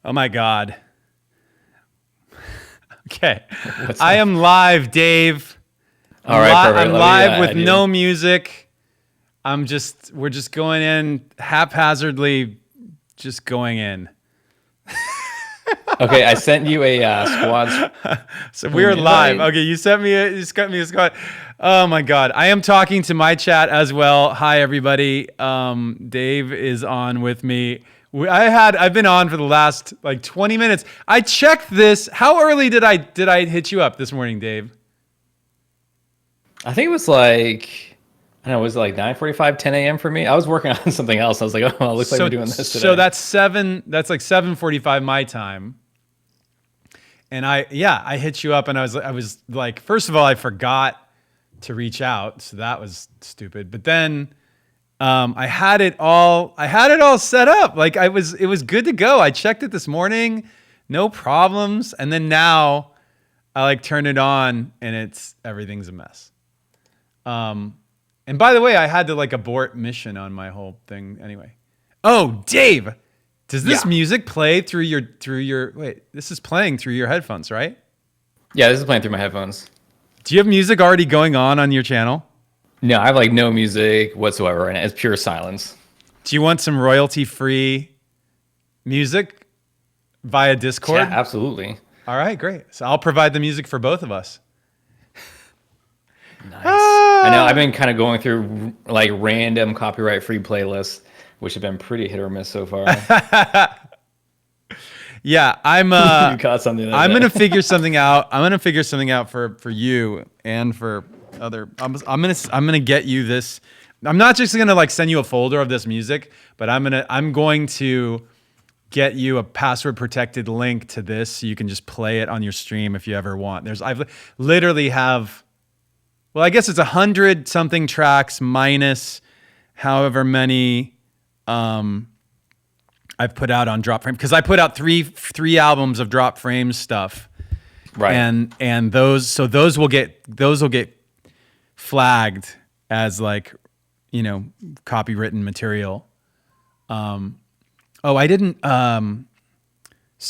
Oh my God. Okay. I am live, Dave. All right, perfect. I'm Let me live with add you. no music. We're just going in haphazardly, just going in. Okay, I sent you a squad So stream we're live. invite. Okay, you sent me a squad. Oh my God. I am talking to my chat as well. Hi everybody. Dave is on with me. I've been on for the last like 20 minutes. I checked this. How early did I hit you up this morning, Dave? I think it was like, I don't know, was it like 9:45, 10 a.m. for me? I was working on something else. I was like, oh, it looks like we're So doing this so today. that's like 7:45 my time. And I hit you up and I was like, first of all, I forgot to reach out, so that was stupid. But then I had it all set up. Like it was good to go. I checked it this morning, no problems. And then now I like turn it on and everything's a mess. And by the way, I had to like abort mission on my whole thing anyway. Oh, Dave, does this Yeah. music play through your wait, this is playing through your headphones, right? Yeah, this is playing through my headphones. Do you have music already going on your channel? No, I have like no music whatsoever right now. It's pure silence. Do you want some royalty-free music via Yeah, Discord? absolutely. All right, great. So I'll provide the music for both of us. Nice. I know I've been kind of going through like random copyright-free playlists, which have been pretty hit or miss so far. Yeah, You caught something the I'm other gonna day. figure something out. I'm gonna figure something out for you and for other. I'm gonna get you this. I'm not just gonna like send you a folder of this music, but I'm going to get you a password protected link to this so you can just play it on your stream if you ever want. I've literally have. Well, I guess it's 100 something tracks minus however many I've put out on Drop Frame, because I put out three albums of Drop Frame stuff, Right. and those will get flagged as like, copywritten material. Oh, I didn't.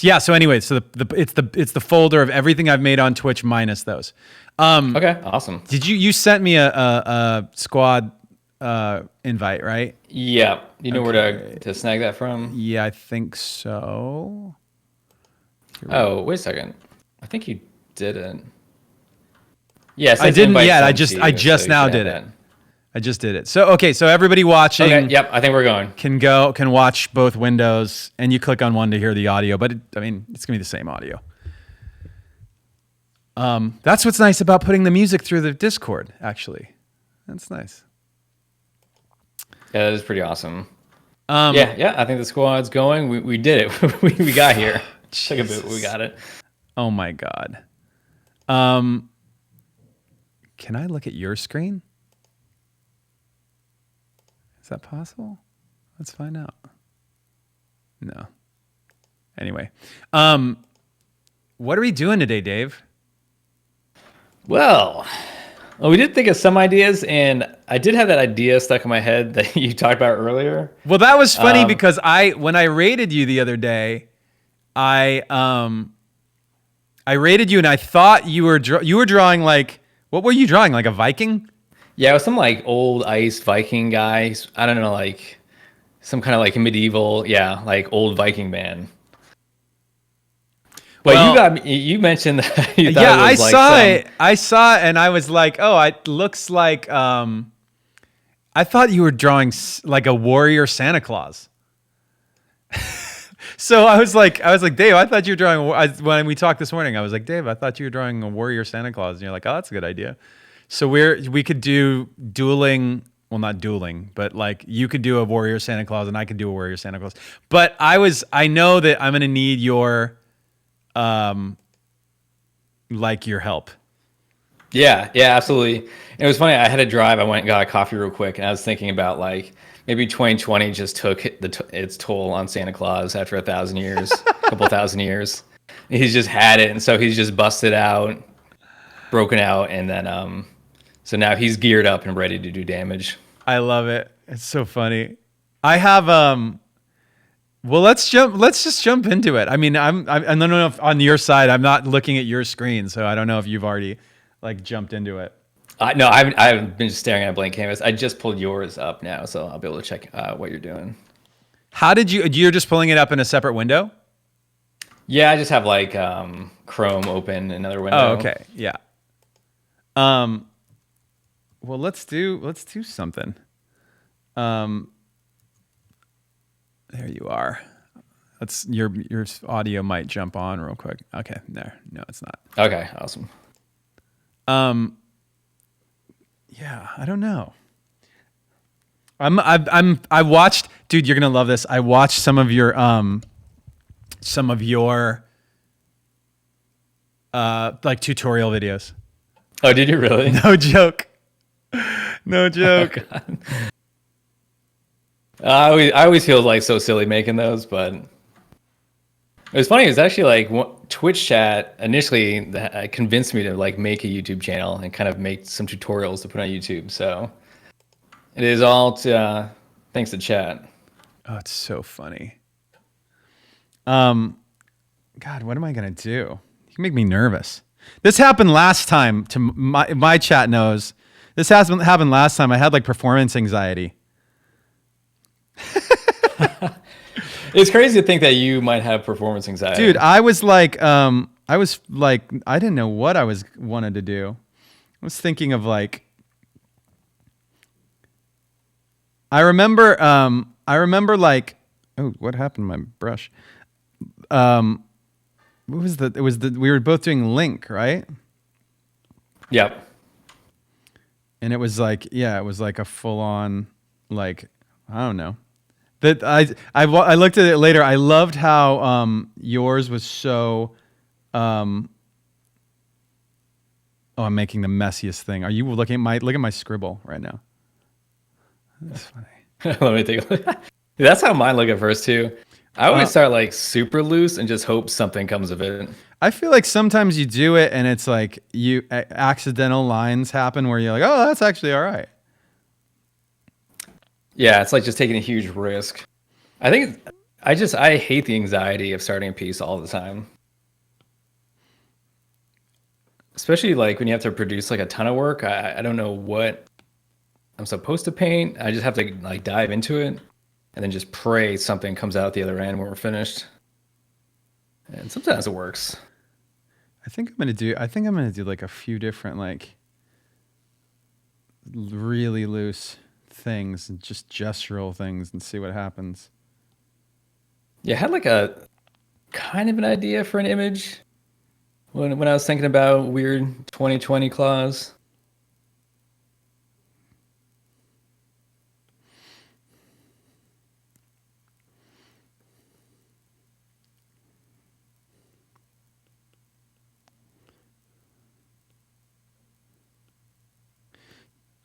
Yeah. So anyway, so it's the folder of everything I've made on Twitch minus those. Okay, awesome. Did you sent me a squad invite, right? Yeah, you know where Okay. to snag that from? Yeah, I think so. Oh, wait a second. I think you didn't. Yeah, it I says didn't invite yet. sent to I you, so just you now should have did it. that. I just did it. So okay, so everybody watching Okay, yep, I think we're going. can watch both windows, and you click on one to hear the audio. But it's gonna be the same audio. That's what's nice about putting the music through the Discord. Actually, that's nice. Yeah, that is pretty awesome. Yeah, I think the squad's going. We did it. we got here. Took a bit, but we got it. Oh my God. Can I look at your screen? Is that possible? Let's find out. No. Anyway, what are we doing today, Dave? Well, we did think of some ideas, and I did have that idea stuck in my head that you talked about earlier. Well, that was funny because when I rated you the other day, I rated you and I thought you were drawing like, what were you drawing? Like a Viking? Yeah, it was some like old ice Viking guy. I don't know, like some kind of like medieval, yeah, like old Viking man. But Well, you mentioned that you thought yeah, it I was like saw some. it. I saw it and I was like, oh, it looks like I thought you were drawing like a warrior Santa Claus. So I was like, Dave, I thought you were drawing. When we talked this morning, I was like, Dave, I thought you were drawing a warrior Santa Claus, and you're like, oh, that's a good idea. So we could do dueling. Well, not dueling, but like you could do a warrior Santa Claus, and I could do a warrior Santa Claus. But I know that I'm gonna need your, like your help. Yeah, absolutely. And it was funny. I had to drive. I went and got a coffee real quick, and I was thinking about like maybe 2020 just took its toll on Santa Claus after 1,000 years, a couple thousand years. He's just had it, and so he's just busted out, broken out, and then so now he's geared up and ready to do damage. I love it. It's so funny. I have Well, let's just jump into it. I mean, I don't know if on your side, I'm not looking at your screen, so I don't know if you've already like jumped into it. No, I've been just staring at a blank canvas. I just pulled yours up now, so I'll be able to check what you're doing. How did you're just pulling it up in a separate window? Yeah, I just have like Chrome open, another window. Oh, okay. Yeah. Well, let's do something. There you are. Let's your audio might jump on real quick. Okay, there. No, it's not. Okay, awesome. Yeah, I don't know. I watched, dude, you're gonna love this. I watched some of your like tutorial videos. Oh, did you really? No joke. No joke. Oh, God. I always feel like so silly making those, but it was funny. It was actually like Twitch chat initially that convinced me to like make a YouTube channel and kind of make some tutorials to put on YouTube. So it is all thanks to chat. Oh, it's so funny. God, what am I gonna do? You can make me nervous. This happened last time. To my chat knows. This happened last time. I had like performance anxiety. It's crazy to think that you might have performance anxiety. Dude, I was like, I didn't know what I wanted to do. I was thinking of like, I remember like, oh, what happened to my brush? What was we were both doing Link, right? Yep. And it was like, yeah, it was like a full on, like, I don't know. That I looked at it later. I loved how yours was so. Oh, I'm making the messiest thing. Are you looking at my scribble right now? That's funny. Let me take a look. That's how mine look at first too. I always start like super loose and just hope something comes of it. I feel like sometimes you do it and it's like accidental lines happen where you're like, oh, that's actually all right. Yeah, it's like just taking a huge risk. I think I hate the anxiety of starting a piece all the time. Especially like when you have to produce like a ton of work. I don't know what I'm supposed to paint. I just have to like dive into it and then just pray something comes out the other end when we're finished. And sometimes it works. I think I'm gonna do like a few different like really loose things and just gestural things and see what happens. Yeah, I had like a kind of an idea for an image when I was thinking about weird 2020 clause.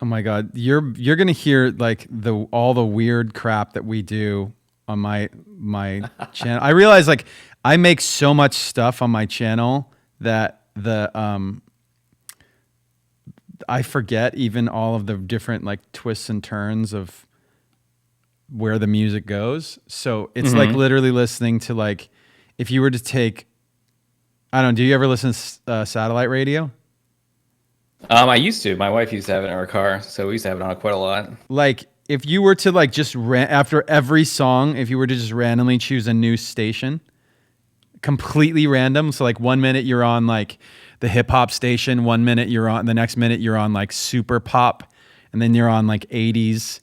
Oh my God, you're gonna hear like all the weird crap that we do on my channel. I realize like I make so much stuff on my channel that I forget even all of the different like twists and turns of where the music goes. So it's like literally listening to like if you were to take, I don't know, do you ever listen to satellite radio? I used to. My wife used to have it in her car, so we used to have it on quite a lot. Like if you were to like just after every song, if you were to just randomly choose a new station, completely random. So like 1 minute you're on like the hip hop station, 1 minute you're on, the next minute you're on like super pop, and then you're on like 80s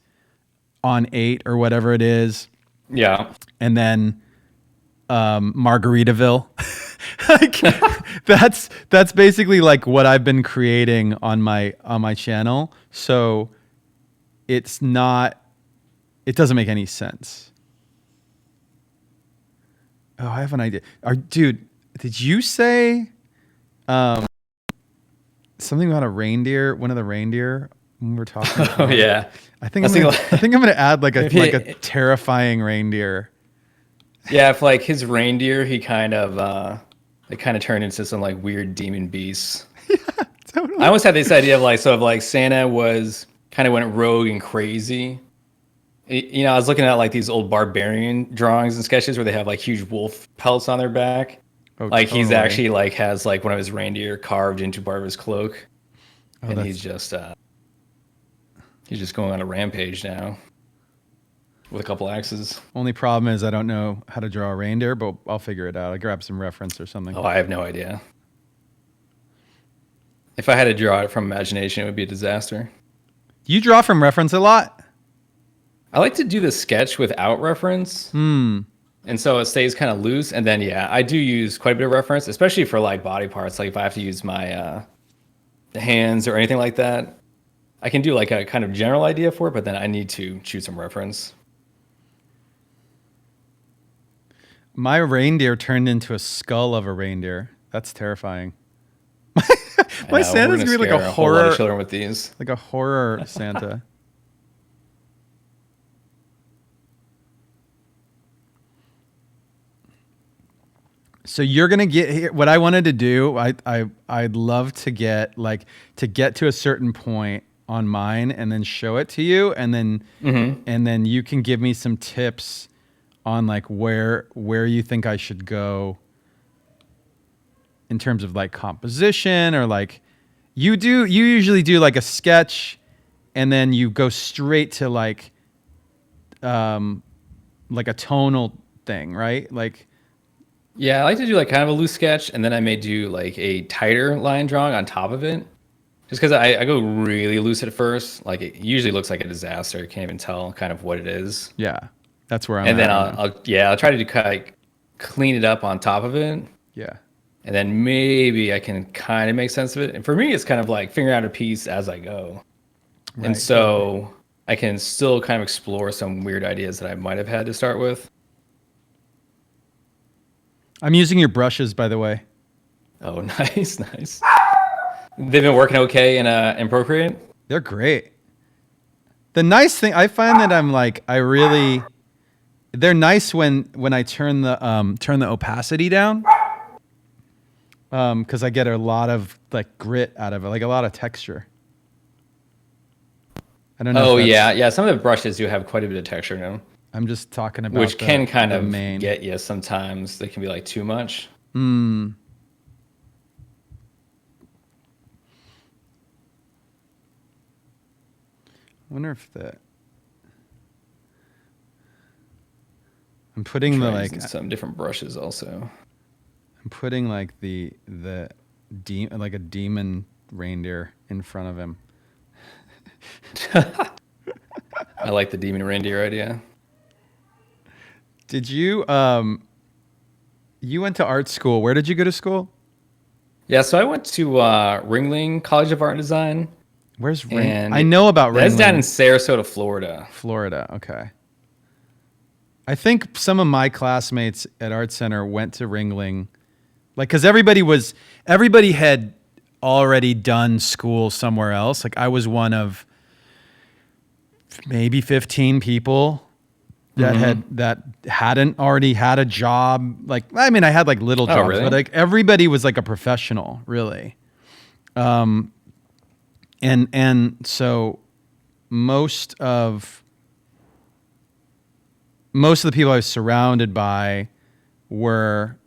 on 8 or whatever it is. Yeah. And then Margaritaville. Like that's basically like what I've been creating on my channel. So it doesn't make any sense. Oh, I have an idea. Dude, did you say something about a reindeer? One of the reindeer when we were talking about? Oh yeah. I think I'm gonna add like a terrifying reindeer. Yeah, if like his reindeer, he kind of it kind of turned into some like weird demon beasts. Yeah, totally. I almost had this idea of like Santa was kind of went rogue and crazy I was looking at like these old barbarian drawings and sketches where they have like huge wolf pelts on their back. Oh, Like he's totally. actually like has like one of his reindeer carved into part of his cloak, Oh, and that's he's just going on a rampage now with a couple axes. only problem is I don't know how to draw a reindeer, but I'll figure it out. I'll grab some reference or something. Oh, I have no idea. If I had to draw it from imagination, it would be a disaster. You draw from reference a lot? I like to do the sketch without reference. And so it stays kind of loose. And then, yeah, I do use quite a bit of reference, especially for like body parts. Like if I have to use my hands or anything like that, I can do like a kind of general idea for it, but then I need to choose some reference. My reindeer turned into a skull of a reindeer. That's terrifying. My Santa's gonna be like a whole lot horror, of children with these. like a horror Santa. So you're gonna get here. What I wanted to do, I'd love to get to a certain point on mine and then show it to you, and then you can give me some tips on like where you think I should go in terms of like composition, or like you usually do like a sketch and then you go straight to like a tonal thing, right? Like, Yeah, I like to do like kind of a loose sketch, and then I may do like a tighter line drawing on top of it. Just because I go really loose at first. Like it usually looks like a disaster. You can't even tell kind of what it is. yeah, that's where I'm And at then right now. I'll try to do kind of clean it up on top of it. Yeah. And then maybe I can kind of make sense of it. And for me, it's kind of like figuring out a piece as I go. Right. And so I can still kind of explore some weird ideas that I might have had to start with. I'm using your brushes, by the way. Oh, nice, nice. They've been working okay in Procreate? They're great. The nice thing, I find that they're nice when I turn the opacity down. Because I get a lot of like grit out of it, like a lot of texture. I don't know. Oh, yeah. Some of the brushes do have quite a bit of texture in them. I'm just talking about Which can kind the of main. get you sometimes. They can be like too much. I wonder if I'm putting the Try like using some different brushes also. I'm putting like like a demon reindeer in front of him. I like the demon reindeer idea. Did you you went to art school? Where did you go to school? Yeah, so I went to Ringling College of Art and Design. Where's Ring? And I know about that's Ringling. down in Sarasota, Florida. Florida. Okay. I think some of my classmates at Art Center went to Ringling, like because everybody had already done school somewhere else. Like I was one of maybe 15 people that hadn't already had a job. Like I mean, I had like little jobs, really? but like everybody was like a professional, really. And so most of the people I was surrounded by were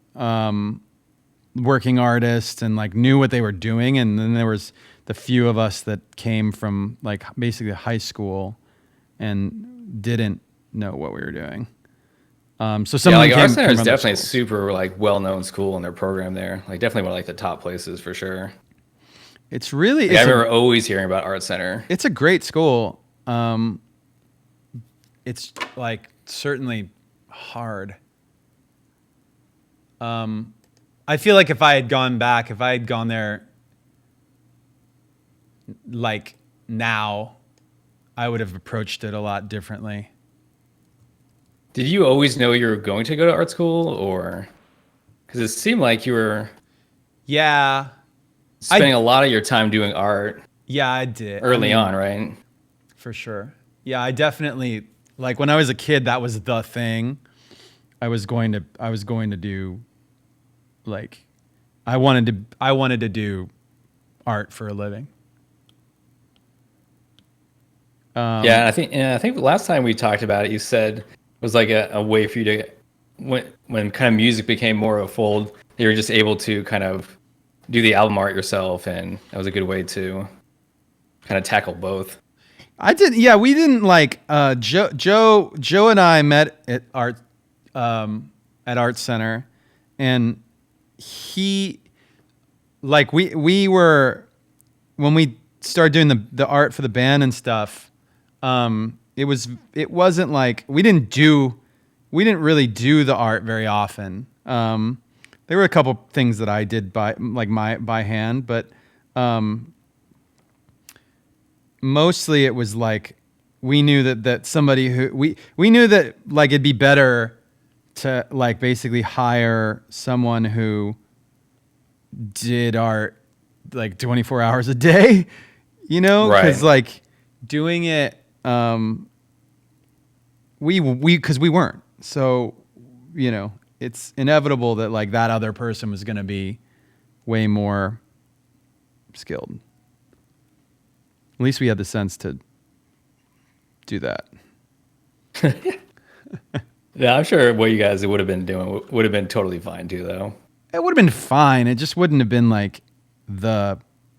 working artists and like knew what they were doing. And then there was the few of us that came from like basically high school and didn't know what we were doing. So some Art came Center from is other definitely a schools. super like well-known school in their program there. Like definitely one of like the top places for sure. It's really, I remember always hearing about Art Center. it's a great school. It's like certainly hard. I feel like if I had gone there like now, I would have approached it a lot differently. Did you always know you were going to go to art school, or because it seemed like you were Yeah. spending a lot of your time doing art Yeah, I did. early on, right? For sure. Yeah, I definitely like when I was a kid, that was the thing. I was going to do like I wanted to do art for a living. Yeah, and I think last time we talked about it, you said it was like a way for you to when kind of music became more of a fold, you were just able to kind of do the album art yourself, and that was a good way to kind of tackle both. I did. Yeah, we didn't like Joe and I met at Art Center, and he like we were when we started doing the art for the band and stuff. It wasn't like we didn't really do the art very often. There were a couple things that I did by hand, but mostly it was like we knew that somebody who we knew that like it'd be better to like basically hire someone who did art like 24 hours a day, you know, because Right. like doing it because we weren't, so you know it's inevitable that like that other person was going to be way more skilled. At least we had the sense to do that. Yeah, I'm sure what you guys would have been doing would have been totally fine too, though. It would have been fine. It just wouldn't have been like the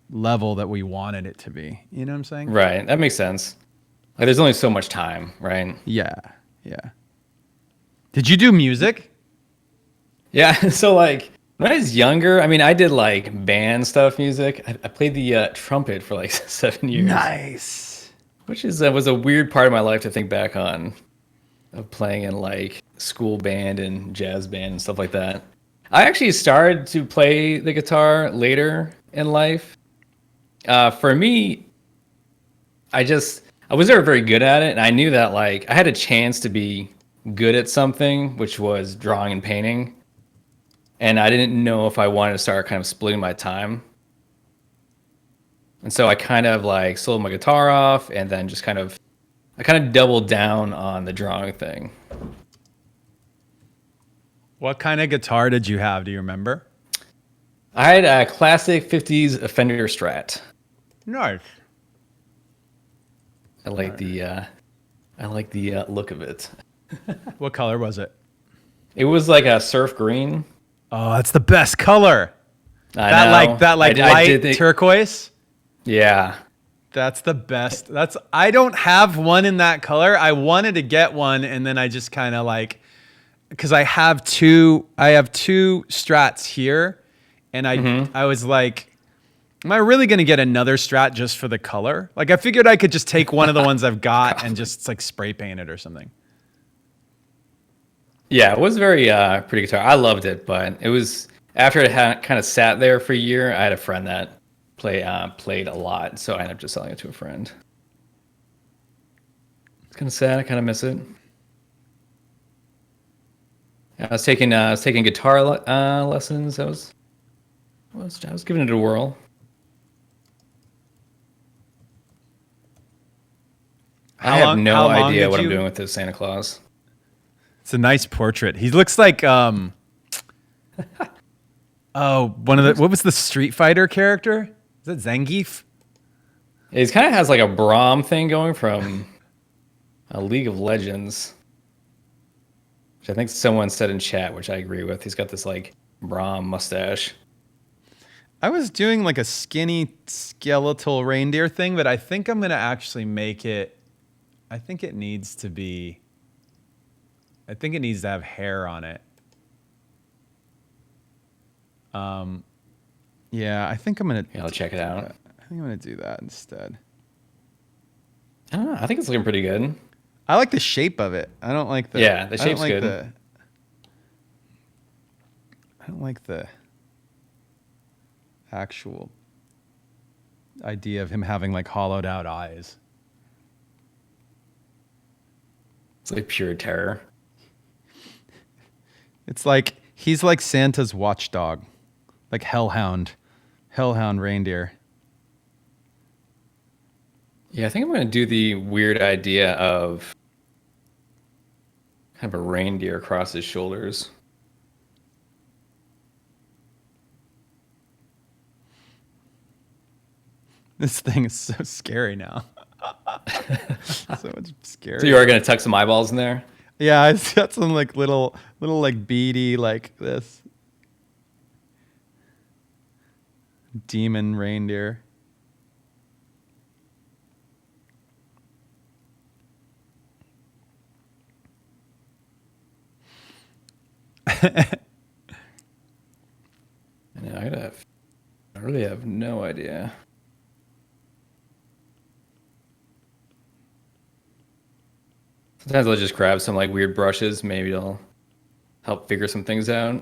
level that we wanted it to be. You know what I'm saying? Right. That makes sense. Like, there's only so much time, right? Yeah. Yeah. Did you do music? Yeah. So like when I was younger, I mean, I did like band stuff, music. I played the trumpet for like 7 years, Nice. which is was a weird part of my life to think back on, of playing in like school band and jazz band and stuff like that. I actually started to play the guitar later in life. For me, I was never very good at it, and I knew that like I had a chance to be good at something, which was drawing and painting, and I didn't know if I wanted to start kind of splitting my time. And so I kind of like sold my guitar off, and then just I kind of doubled down on the drawing thing. What kind of guitar did you have? Do you remember? I had a classic '50s Fender Strat. Nice. I like the look of it. What color was it? It was like a surf green. Oh, that's the best color. I That know. that like I light did think, turquoise. yeah. That's the best. I don't have one in that color. I wanted to get one, and then I just kind of like, because I have two Strats here, and I was like, am I really gonna get another Strat just for the color? Like I figured I could just take one of the ones I've got and just like spray paint it or something. Yeah, it was very pretty guitar. I loved it, but it was after it had kind of sat there for a year. I had a friend that played a lot, so I ended up just selling it to a friend. It's kind of sad. I kind of miss it. I was taking guitar lessons. I was giving it a whirl. I have no how long idea did what I'm you- doing with this Santa Claus. It's a nice portrait. He looks like one of the what was the Street Fighter character? Is that Zangief? It kind of has like a Braum thing going from a League of Legends, which I think someone said in chat, which I agree with. He's got this like Braum mustache. I was doing like a skinny skeletal reindeer thing, but I think I'm gonna actually make it. I think it needs to have hair on it. Yeah, I think I'm gonna. Yeah, I'll check it out. I think I'm gonna do that instead. I don't know. I think it's looking pretty good. I like the shape of it. I don't like the. Yeah, the I don't shape's like good. I don't like the actual idea of him having like hollowed out eyes. It's like pure terror. It's like he's like Santa's watchdog, like hellhound reindeer. Yeah, I think I'm going to do the weird idea of kind of a reindeer across his shoulders. This thing is so scary now. So much So scary. you are gonna tuck some eyeballs in there? Yeah, I got some like little like beady like this demon reindeer. I really have no idea. Sometimes I'll just grab some like weird brushes. Maybe it'll help figure some things out.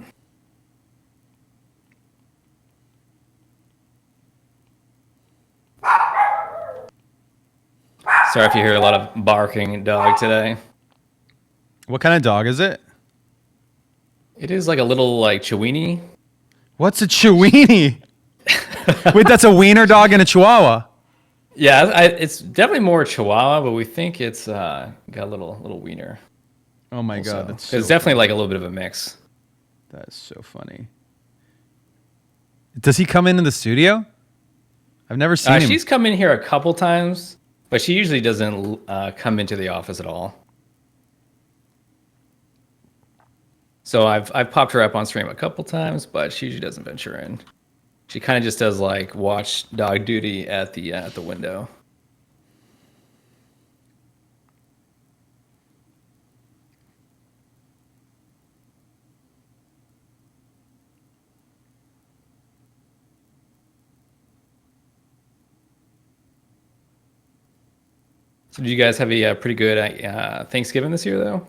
Sorry if you hear a lot of barking dog today. What kind of dog is it? It is like a little like Chiweenie. What's a Chiweenie? Wait, that's a wiener dog and a Chihuahua. Yeah, it's definitely more Chihuahua, but we think it's got a little wiener. Oh my Also. god, that's It's so definitely funny. like a little bit of a mix. That is so funny. Does he come into the studio? I've never seen him. She's come in here a couple times, but she usually doesn't come into the office at all. So I've popped her up on stream a couple times, but she usually doesn't venture in. She kind of just does like watch dog duty at the window. So did you guys have a pretty good Thanksgiving this year, though?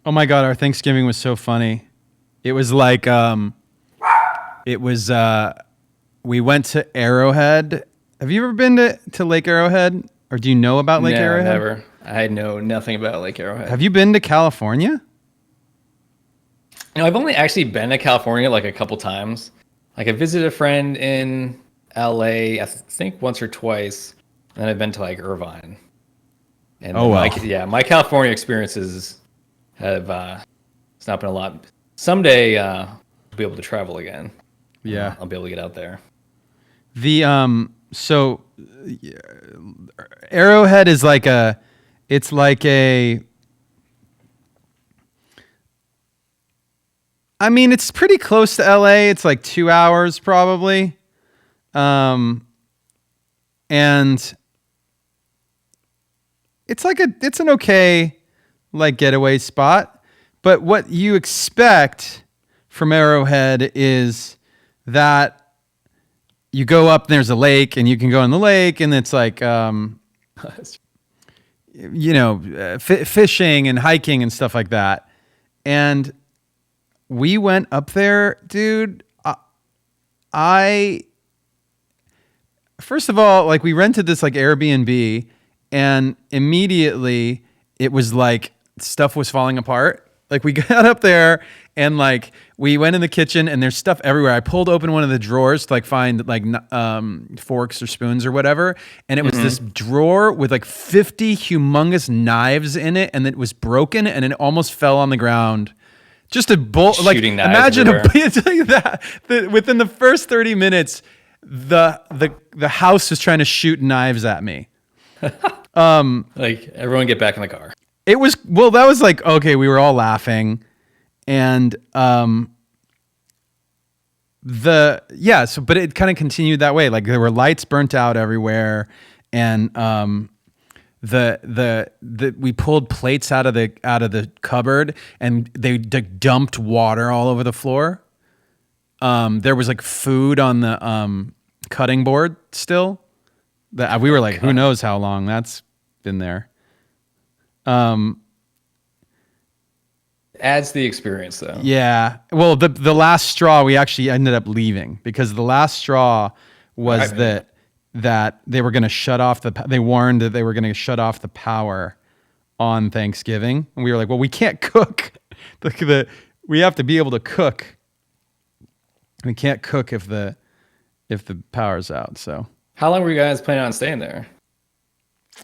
Oh my god, our Thanksgiving was so funny. It was like it was we went to Arrowhead. Have you ever been to Lake Arrowhead? Or do you know about Lake No, Arrowhead? never. I know nothing about Lake Arrowhead. Have you been to California? I've only actually been to California like a couple times. Like I visited a friend in LA, I think once or twice, and then I've been to like Irvine. And Oh, wow. my California experiences have it's not been a lot. Someday I'll be able to travel again. Yeah. I'll be able to get out there. The so yeah, Arrowhead is like it's like a I mean, it's pretty close to LA. It's like 2 hours probably. And it's like it's an okay like getaway spot. But what you expect from Arrowhead is that you go up, there's a lake, and you can go in the lake, and it's like, fishing and hiking and stuff like that. And we went up there, dude. I first of all, like we rented this like Airbnb, and immediately it was like stuff was falling apart. Like we got up there and like we went in the kitchen and there's stuff everywhere. I pulled open one of the drawers to like find like forks or spoons or whatever, and it was this drawer with like 50 humongous knives in it, and it was broken and it almost fell on the ground. Just a bolt. Like imagine that within the first 30 minutes, the house was trying to shoot knives at me. Like everyone get back in the car. It was that was like okay, we were all laughing, and but it kind of continued that way. Like there were lights burnt out everywhere, and we pulled plates out of the cupboard, and they dumped water all over the floor. There was like food on the cutting board still. That we were like, who knows how long that's been there. Adds to the experience though. Yeah. Well, the last straw, we actually ended up leaving because the last straw was that they were going to shut off they warned that they were going to shut off the power on Thanksgiving. And we were like, well, we can't cook. We have to be able to cook. We can't cook if the power's out. So How long were you guys planning on staying there?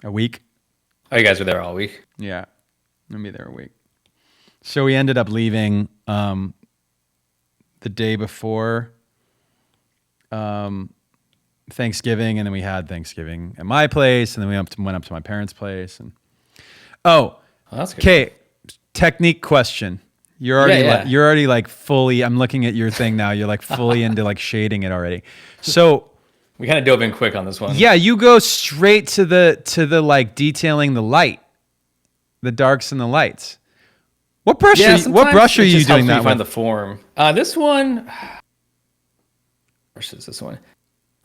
a week. Oh, you guys were there all week? Yeah. I'll be there a week. So we ended up leaving the day before Thanksgiving, and then we had Thanksgiving at my place, and then we went up to my parents' place. And That's good. okay, technique question. You're already like fully. I'm looking at your thing now. You're like fully into like shading it already. So We kind of dove in quick on this one. yeah, you go straight to the like detailing the light, the darks and the lights. What brush? What brush are you doing that with? Find the form. This one. Brush is this one.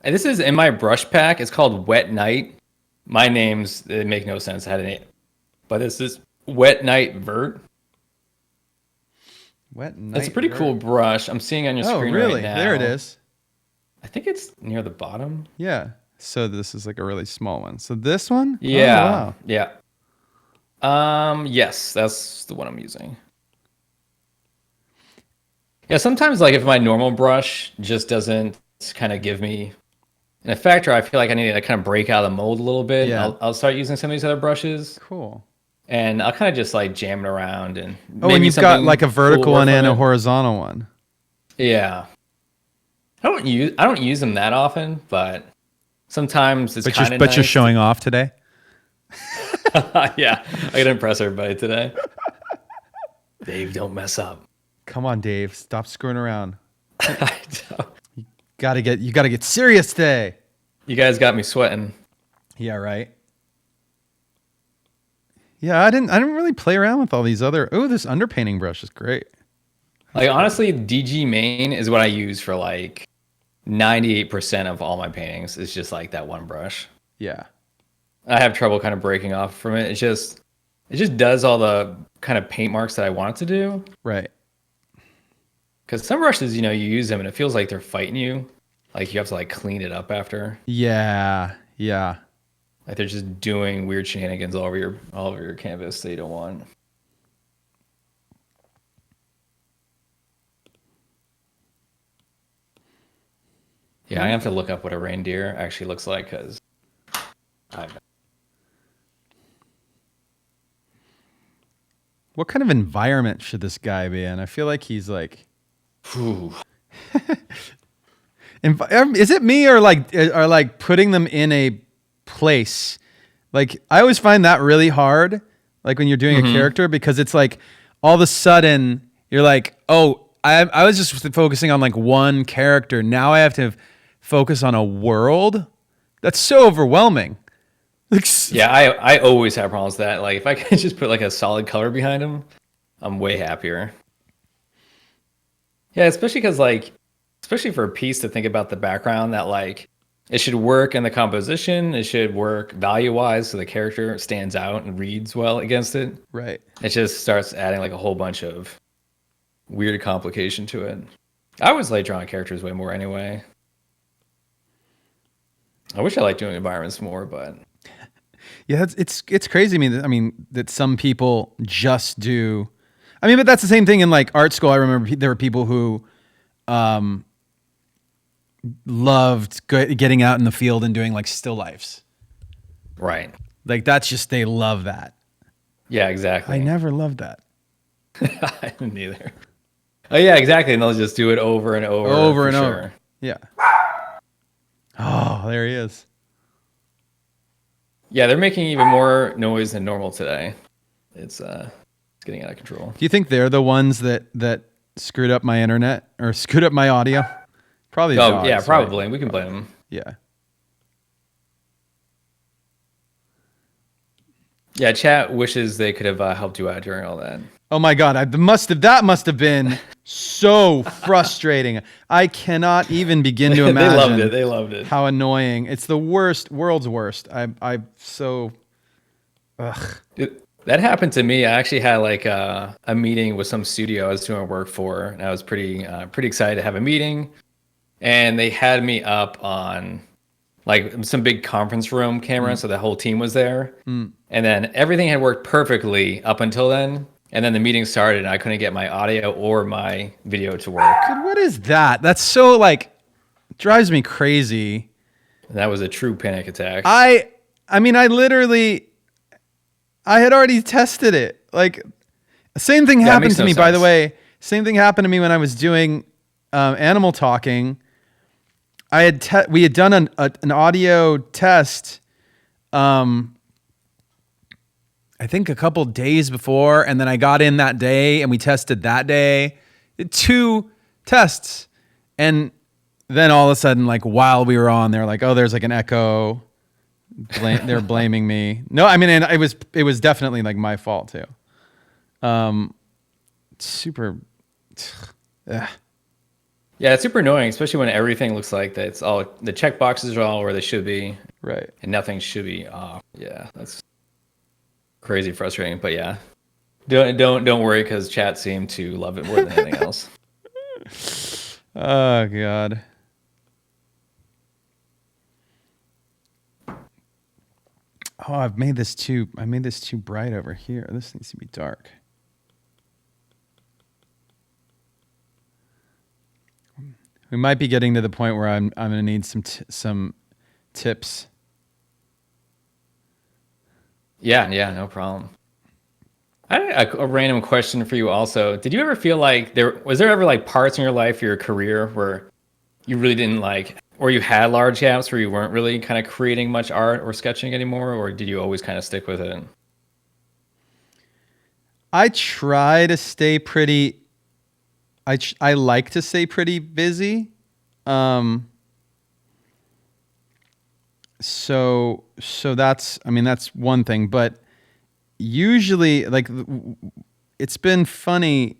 And this is in my brush pack. It's called Wet Night. My names, they make no sense. I had a name, but this is Wet Night Vert. Wet Night. It's a pretty cool brush. I'm seeing on your screen really? right now. There it is. I think it's near the bottom. Yeah. So this is like a really small one. So this one? Yeah. Oh, wow. Yeah. Yes, that's the one I'm using. Yeah, sometimes like if my normal brush just doesn't kind of give me an effect, or I feel like I need to kind of break out of the mold a little bit, Yeah. I'll start using some of these other brushes. Cool. And I'll kind of just like jam it around and And you've got like a vertical cool one and a it. horizontal one. Yeah. I don't use them that often, but sometimes it's kind of nice. But you're showing off today? Yeah, I gotta impress everybody today. Dave, don't mess up. Come on, Dave. Stop screwing around. I don't. You gotta get serious today. You guys got me sweating. Yeah, right. Yeah, I didn't really play around with all these other. Oh, this underpainting brush is great. Like honestly, DG Main is what I use for like 98% of all my paintings. It's just like that one brush. Yeah. I have trouble kind of breaking off from it. It just does all the kind of paint marks that I want it to do. Right. Because some brushes, you use them and it feels like they're fighting you. Like you have to like clean it up after. Yeah. Yeah. Like they're just doing weird shenanigans all over your canvas that you don't want. Yeah, I have to look up what a reindeer actually looks like because What kind of environment should this guy be in? I feel like he's like. Is it me or like putting them in a place? Like I always find that really hard. Like when you're doing a character, because it's like all of a sudden you're like, oh, I was just focusing on like one character. Now I have to focus on a world. That's so overwhelming. Like, yeah, I always have problems with that. Like if I can just put like a solid color behind them, I'm way happier. Yeah, especially because especially for a piece to think about the background, that like it should work in the composition, it should work value-wise so the character stands out and reads well against it. Right. It just starts adding like a whole bunch of weird complication to it. I always like drawing characters way more anyway. I wish I liked doing environments more, but yeah, it's crazy to me. I mean, that some people just do. I mean, but that's the same thing in like art school. I remember there were people who loved getting out in the field and doing like still lifes. right. Like that's just, they love that. Yeah, exactly. I never loved that. I didn't either. Oh yeah, exactly. And they'll just do it over and over. Over and sure. over. Yeah. Oh, there he is. Yeah, they're making even more noise than normal today. It's getting out of control. Do you think they're the ones that screwed up my internet or screwed up my audio? Probably. Oh yeah, probably. Right? We can blame them. Yeah. Yeah, chat wishes they could have helped you out during all that. Oh my God, that must have been so frustrating. I cannot even begin to imagine. They loved it. How annoying. It's the worst, world's worst. I'm so, ugh. That happened to me. I actually had like a meeting with some studio I was doing work for, and I was pretty excited to have a meeting. And they had me up on like some big conference room camera, so the whole team was there. And then everything had worked perfectly up until then. And then the meeting started, and I couldn't get my audio or my video to work. Dude, what is that? That's so like, drives me crazy. And that was a true panic attack. I mean, I had already tested it. Like, same thing happened to me, by the way. Same thing happened to me when I was doing animal talking. we had done an audio test, I think a couple days before, and then I got in that day and we tested that day. 2 tests. And then all of a sudden, like while we were on, they're like, oh, there's like an echo. They're blaming me. No, I mean, and it was definitely like my fault too. Super. Ugh. Yeah, it's super annoying, especially when everything looks like that. It's all the check boxes are all where they should be, Right. and nothing should be off. Yeah, that's crazy frustrating. But yeah, don't worry because chat seemed to love it more than anything else. Oh God. Oh, I made this too bright over here. This needs to be dark. We might be getting to the point where I'm going to need some tips. Yeah, no problem. I had a random question for you also. Did you ever feel like was there ever like parts in your life, your career, where you really didn't like, or you had large gaps where you weren't really kind of creating much art or sketching anymore, or did you always kind of stick with it? I try to stay pretty. I like to stay pretty busy. So that's, I mean, that's one thing, but usually like it's been funny.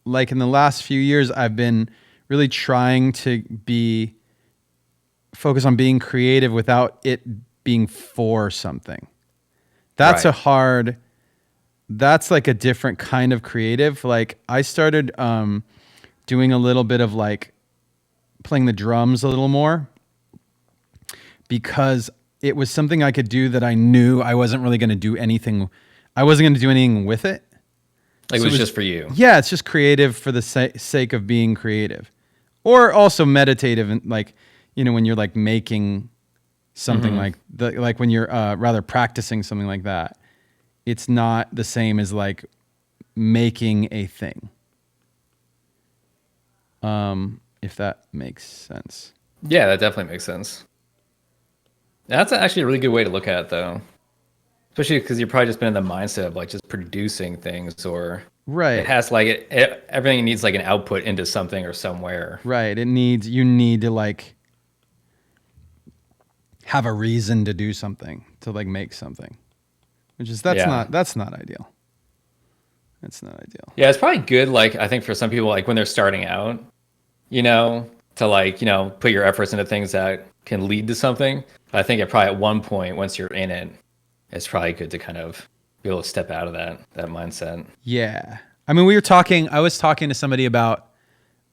Like in the last few years, I've been really trying to focus on being creative without it being for something. That's Right. That's like a different kind of creative. Like I started doing a little bit of like playing the drums a little more because it was something I could do that I knew I wasn't really going to do anything. I wasn't going to do anything with it. Like So it was just for you. yeah, it's just creative for the sake of being creative, or also meditative, and like, you know, when you're like making something like when you're rather practicing something like that, it's not the same as like making a thing. If that makes sense. Yeah, that definitely makes sense. That's actually a really good way to look at it, though. Especially because you've probably just been in the mindset of like just producing things, or it Right. has like everything needs like an output into something or somewhere. Right. You need to like have a reason to do something, to like make something, which is, Yeah. that's not ideal. That's not ideal. Yeah, it's probably good, like, I think for some people, like, when they're starting out, to, like, put your efforts into things that can lead to something. I think it probably at one point, once you're in it, it's probably good to kind of be able to step out of that mindset. Yeah. I mean, I was talking to somebody about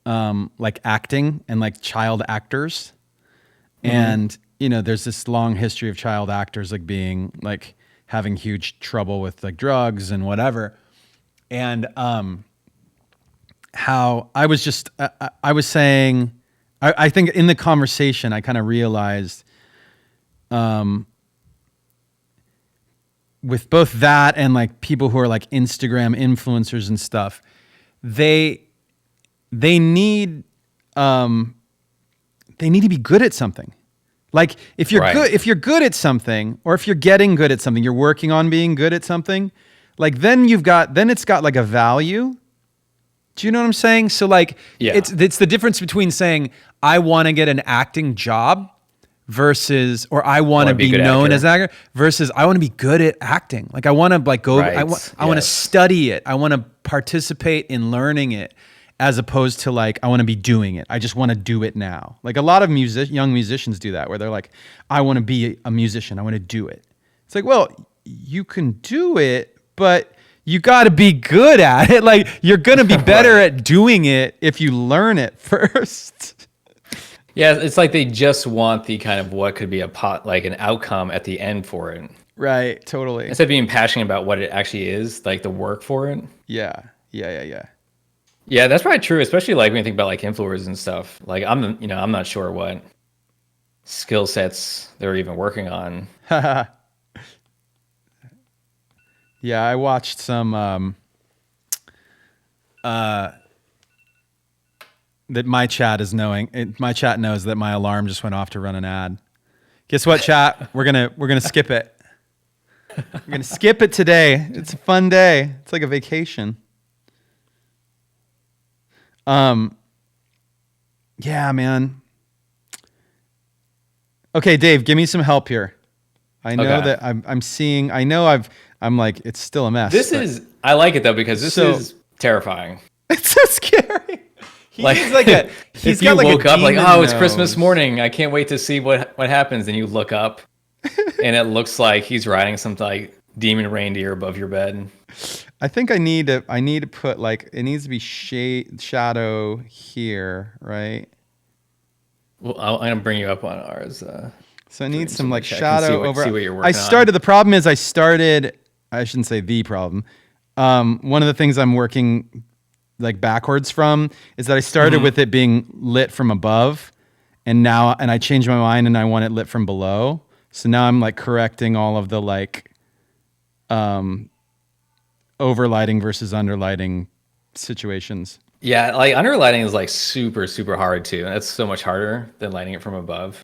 like acting and like child actors. And, you know, there's this long history of child actors like being like having huge trouble with like drugs and whatever. And how I was just, I was saying, I think in the conversation, I kind of realized with both that and like people who are like Instagram influencers and stuff, they need they need to be good at something. Like if you're Right. if you're good at something, or if you're getting good at something, you're working on being good at something, like then it's got like a value. Do you know what I'm saying? So like Yeah. it's the difference between saying I want to get an acting job versus, or I want to Wanna be a be good known actor. as an actor versus I want to be good at acting. Like I want to like go, Right. I want to Yes. study it. I want to participate in learning it, as opposed to like, I want to be doing it. I just want to do it now. Like a lot of young musicians do that, where they're like, I want to be a musician. I want to do it. It's like, well, you can do it, but you got to be good at it. Like you're going to be better Right. at doing it if you learn it first. Yeah, it's like they just want the kind of what could be like an outcome at the end for it. Right. Totally. Instead of being passionate about what it actually is, like the work for it. Yeah. Yeah. Yeah, that's probably true, especially like when you think about like influencers and stuff. Like I'm not sure what skill sets they're even working on. Yeah. I watched some, that my chat is knowing. My chat knows that my alarm just went off to run an ad. Guess what, chat? We're gonna skip it. We're gonna skip it today. It's a fun day. It's like a vacation. Yeah, man. Okay, Dave, give me some help here. I know that I'm seeing. I know I'm like it's still a mess. I like it though because this is terrifying. It's so scary. He's if you woke up like, oh, it's Christmas morning. I can't wait to see what happens. And you look up, and it looks like he's riding some like demon reindeer above your bed. I think I need to put like it needs to be shadow here, right? Well, I'm gonna bring you up on ours. So I need some like shadow over. See what you're working The problem is I shouldn't say the problem. One of the things I'm working like backwards from is that I started with it being lit from above and I changed my mind and I want it lit from below. So now I'm like correcting all of the like overlighting versus underlighting situations. Yeah, like underlighting is like super, super hard too. That's so much harder than lighting it from above.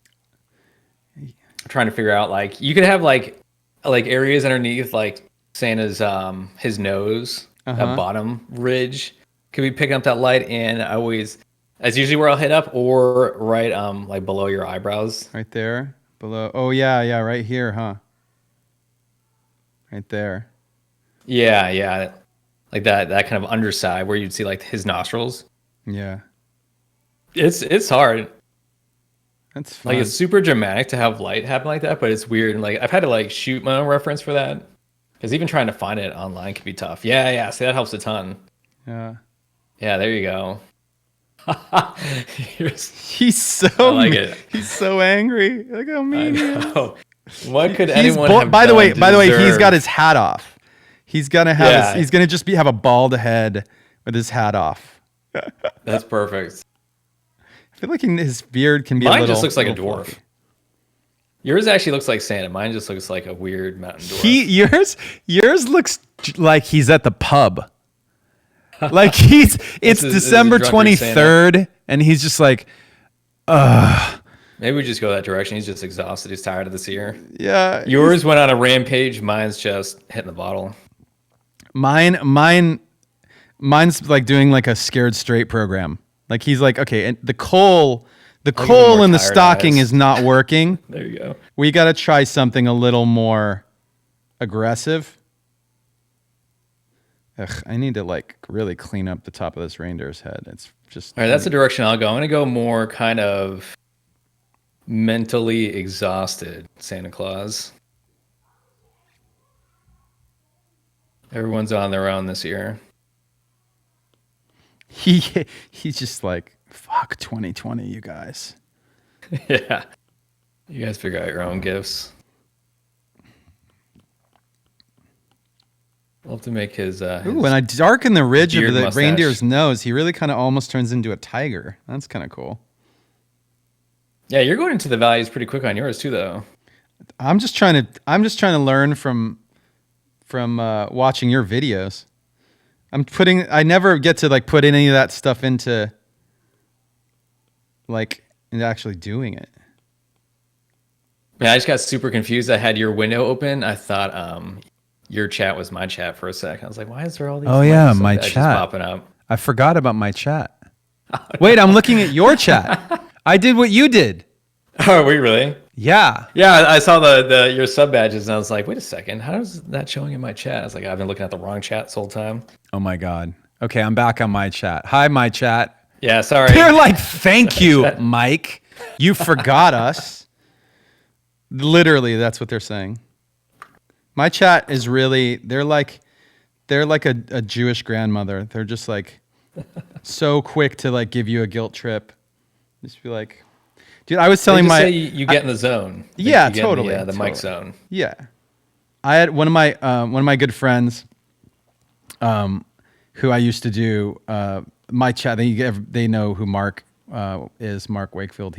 I'm trying to figure out like you could have like areas underneath like Santa's his nose, that bottom ridge could be picking up that light, and that's usually where I'll hit up or right like below your eyebrows. Right there, below. Oh yeah, right here, huh? Right there. Yeah. Like that kind of underside where you'd see like his nostrils. Yeah. It's hard. That's fun. Like it's super dramatic to have light happen like that, but it's weird. And like I've had to like shoot my own reference for that. Because even trying to find it online can be tough. Yeah. See, that helps a ton. Yeah. Yeah, there you go. He's so I like it. He's so angry. Look how mean he is. What could anyone have by the way, deserve? he's got his hat off. He's gonna have he's gonna just have a bald head with his hat off. That's perfect. I feel like his beard can be Mine a little. Just looks like a dwarf. Fluffy. Yours actually looks like Santa. Mine just looks like a weird mountain dwarf. Yours looks like he's at the pub. Like it's December 23rd, and he's just like, Maybe we just go that direction. He's just exhausted. He's tired of this year. Yeah. Yours went on a rampage. Mine's just hitting the bottle. Mine's like doing like a scared straight program. Like he's like, okay, and the coal in the stocking is not working. There you go. We got to try something a little more aggressive. Ugh, I need to like really clean up the top of this reindeer's head. It's just all right. That's the direction I'll go. I'm gonna go more kind of mentally exhausted Santa Claus. Everyone's on their own this year. He's just like, fuck 2020, you guys. Yeah. You guys figure out your own gifts. We'll have to make his when I darken the ridge of the mustache. Reindeer's nose, he really kind of almost turns into a tiger. That's kind of cool. Yeah, you're going into the values pretty quick on yours too, though. I'm just trying to learn from watching your videos. I never get to like put any of that stuff into actually doing it. Yeah, I just got super confused. I had your window open. I thought your chat was my chat for a sec. I was like, why is there all these? Oh yeah, my chat popping up. I forgot about my chat. Wait, I'm looking at your chat. I did what you did. Oh, were you really? Yeah. Yeah, I saw the your sub badges and I was like, wait a second, how is that showing in my chat? I was like, I've been looking at the wrong chat this whole time. Oh my God. Okay, I'm back on my chat. Hi, my chat. Yeah, sorry. They're like, thank you, Mike. You forgot us. Literally, that's what they're saying. My chat is really, they're like a Jewish grandmother. They're just like so quick to like give you a guilt trip. Just be like, dude, I was telling say you get in the zone. Yeah, totally. The Mike zone. Yeah. I had one of my good friends who I used to do my chat. They know who Mark is, Mark Wakefield.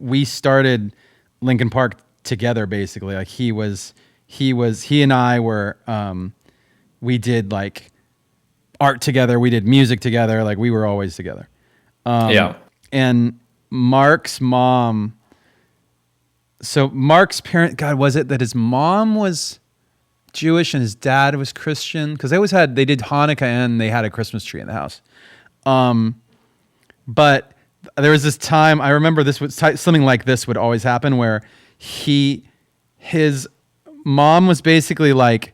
We started Lincoln Park together basically. Like he and I were we did like art together. We did music together. Like we were always together. Yeah. And Mark's mom. So Mark's parent, God, was it that his mom was Jewish and his dad was Christian? Because they did Hanukkah and they had a Christmas tree in the house. But there was this time, I remember something like this would always happen where his mom was basically like,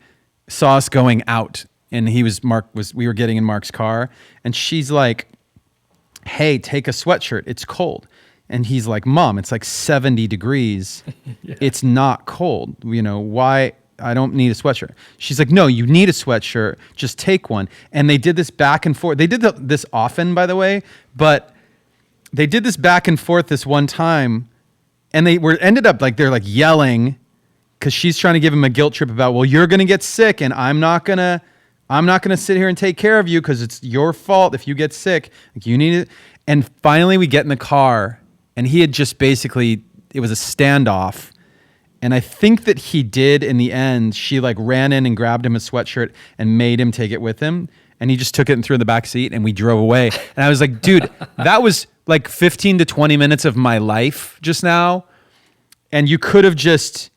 saw us going out and we were getting in Mark's car and she's like, hey, take a sweatshirt. It's cold. And he's like, Mom, it's like 70 degrees. Yeah. It's not cold. Why? I don't need a sweatshirt. She's like, no, you need a sweatshirt. Just take one. And they did this back and forth. They did this often, by the way, but they did this back and forth this one time. And ended up like, they're like yelling because she's trying to give him a guilt trip about, well, you're going to get sick and I'm not going to sit here and take care of you because it's your fault if you get sick. Like you need it. And finally we get in the car and he had just basically, it was a standoff. And I think that he did in the end, she like ran in and grabbed him a sweatshirt and made him take it with him. And he just took it and threw it in the back seat and we drove away. And I was like, dude, that was like 15 to 20 minutes of my life just now. And you could have just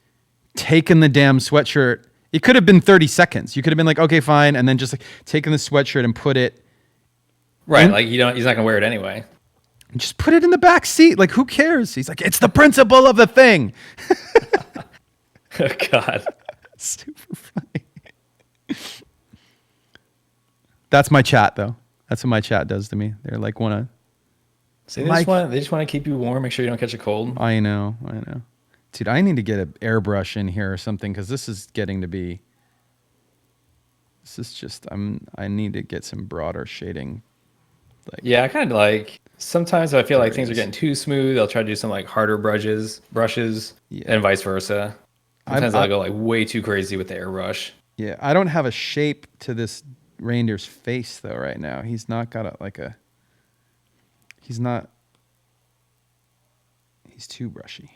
taken the damn sweatshirt. It could have been 30 seconds. You could have been like, okay, fine. And then just like taken the sweatshirt and put it. Right. Like he's not going to wear it anyway. Just put it in the back seat. Like, who cares? He's like, it's the principle of the thing. Oh, God. Super funny. That's my chat, though. That's what my chat does to me. They're like, they just want to keep you warm, make sure you don't catch a cold. I know. Dude, I need to get an airbrush in here or something because this is just, I need to get some broader shading. Yeah, I kind of like, sometimes I feel like things are getting too smooth. I'll try to do some like harder brushes, and vice versa. Sometimes I'll go like way too crazy with the airbrush. Yeah, I don't have a shape to this reindeer's face though right now. He's not got he's too brushy.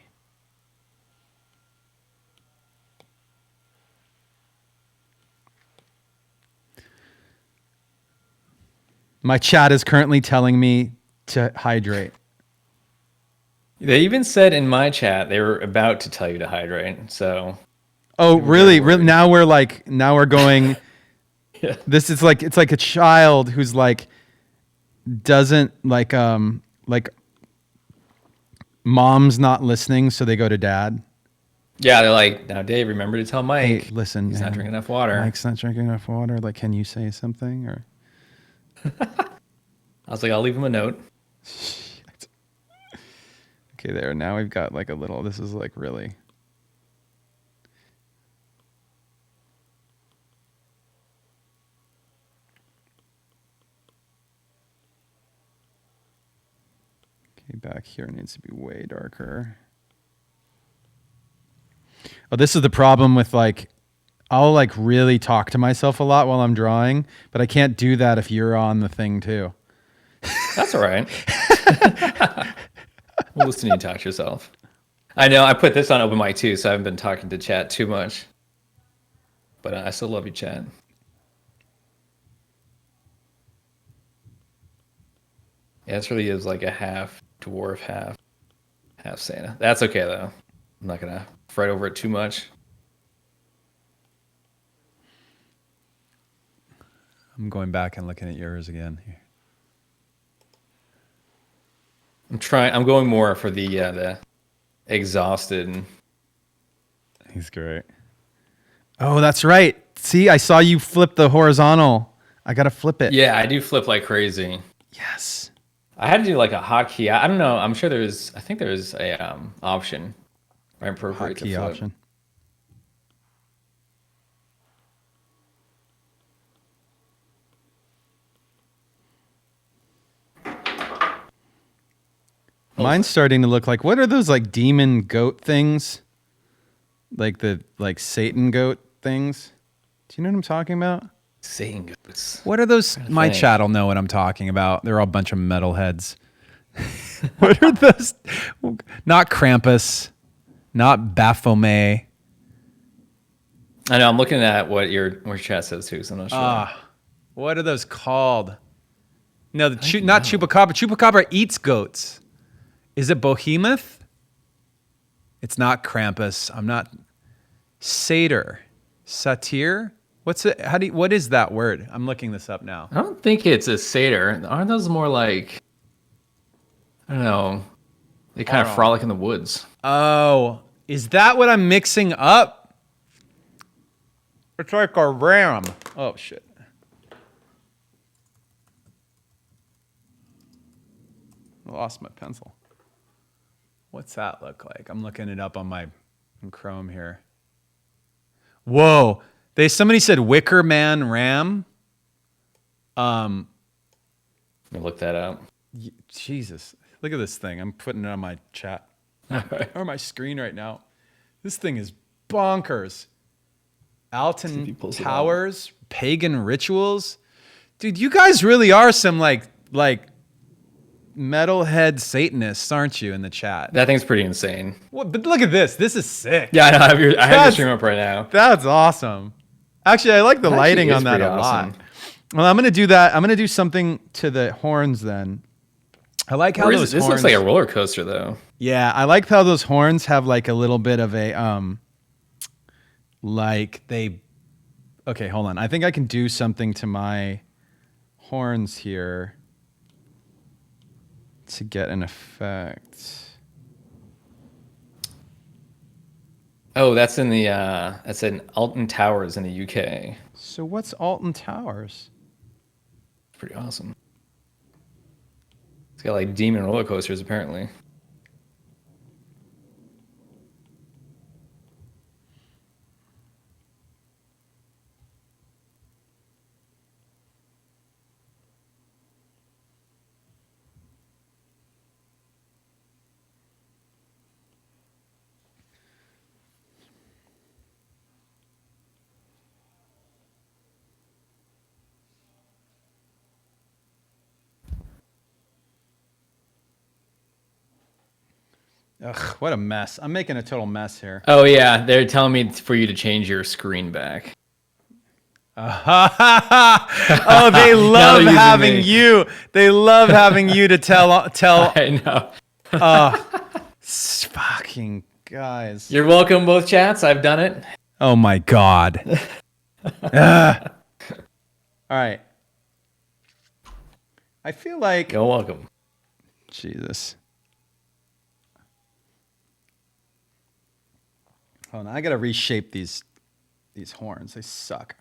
My chat is currently telling me to hydrate. They even said in my chat they were about to tell you to hydrate. So. Oh, really? Now we're going. Yeah. This is like, it's like a child who's like doesn't like mom's not listening, so they go to dad. Yeah, they're like, now Dave, remember to tell Mike. Hey, listen, he's not drinking enough water. Mike's not drinking enough water. Like, can you say something or? I was like, I'll leave him a note. Okay, there. Now we've got like a little. This is like really. Okay, back here it needs to be way darker. Oh, this is the problem with like, I'll like really talk to myself a lot while I'm drawing, but I can't do that if you're on the thing too. That's all right. We'll listen to you talk to yourself. I know I put this on open mic too, so I haven't been talking to chat too much. But I still love you, chat. Yeah, this really is like a half dwarf, half Santa. That's okay though. I'm not gonna fret over it too much. I'm going back and looking at yours again here. I'm going more for the exhausted. He's great. Oh, that's right. See, I saw you flip the horizontal. I gotta flip it. Yeah, I do flip like crazy. Yes. I had to do like a hotkey. I don't know. I'm sure I think there's a option. Right, appropriate hotkey option. Mine's starting to look like, what are those like demon goat things? Like the Satan goat things? Do you know what I'm talking about? Satan goats. What are those? My chat will know what I'm talking about. They're all a bunch of metalheads. What are those? Not Krampus, not Baphomet. I know. I'm looking at what your chat says too, so I'm not sure. What are those called? No, not chupacabra. Chupacabra eats goats. Is it behemoth? It's not Krampus. I'm not. Satyr. Satyr? What's it? What is that word? I'm looking this up now. I don't think it's a satyr. Aren't those more like, I don't know, they kind of frolic in the woods. Oh, is that what I'm mixing up? It's like a ram. Oh, shit. I lost my pencil. What's that look like? I'm looking it up on Chrome here. Whoa. Somebody said Wicker Man Ram. Let me look that up. Jesus. Look at this thing. I'm putting it on my chat. Or my screen right now. This thing is bonkers. Alton Towers, pagan rituals. Dude, you guys really are some like metalhead Satanists, aren't you, in the chat? That thing's pretty insane. What, but look at this. This is sick. Yeah, I know. I have your stream up right now. That's awesome. Actually, I like the lighting on that a lot. Well, I'm going to do that. I'm going to do something to the horns then. I like how those horns... This looks like a roller coaster, though. Yeah, I like how those horns have like a little bit of a... Okay, hold on. I think I can do something to my horns here to get an effect. Oh, that's in Alton Towers in the UK. So what's Alton Towers? It's pretty awesome. It's got like demon roller coasters apparently. Ugh, what a mess. I'm making a total mess here. Oh, yeah. They're telling me for you to change your screen back. Oh, they love having you. They love having you to tell. I know. Fucking guys. You're welcome, both chats. I've done it. Oh, my God. All right. I feel like... You're welcome. Jesus. Hold on, I gotta reshape these horns. They suck.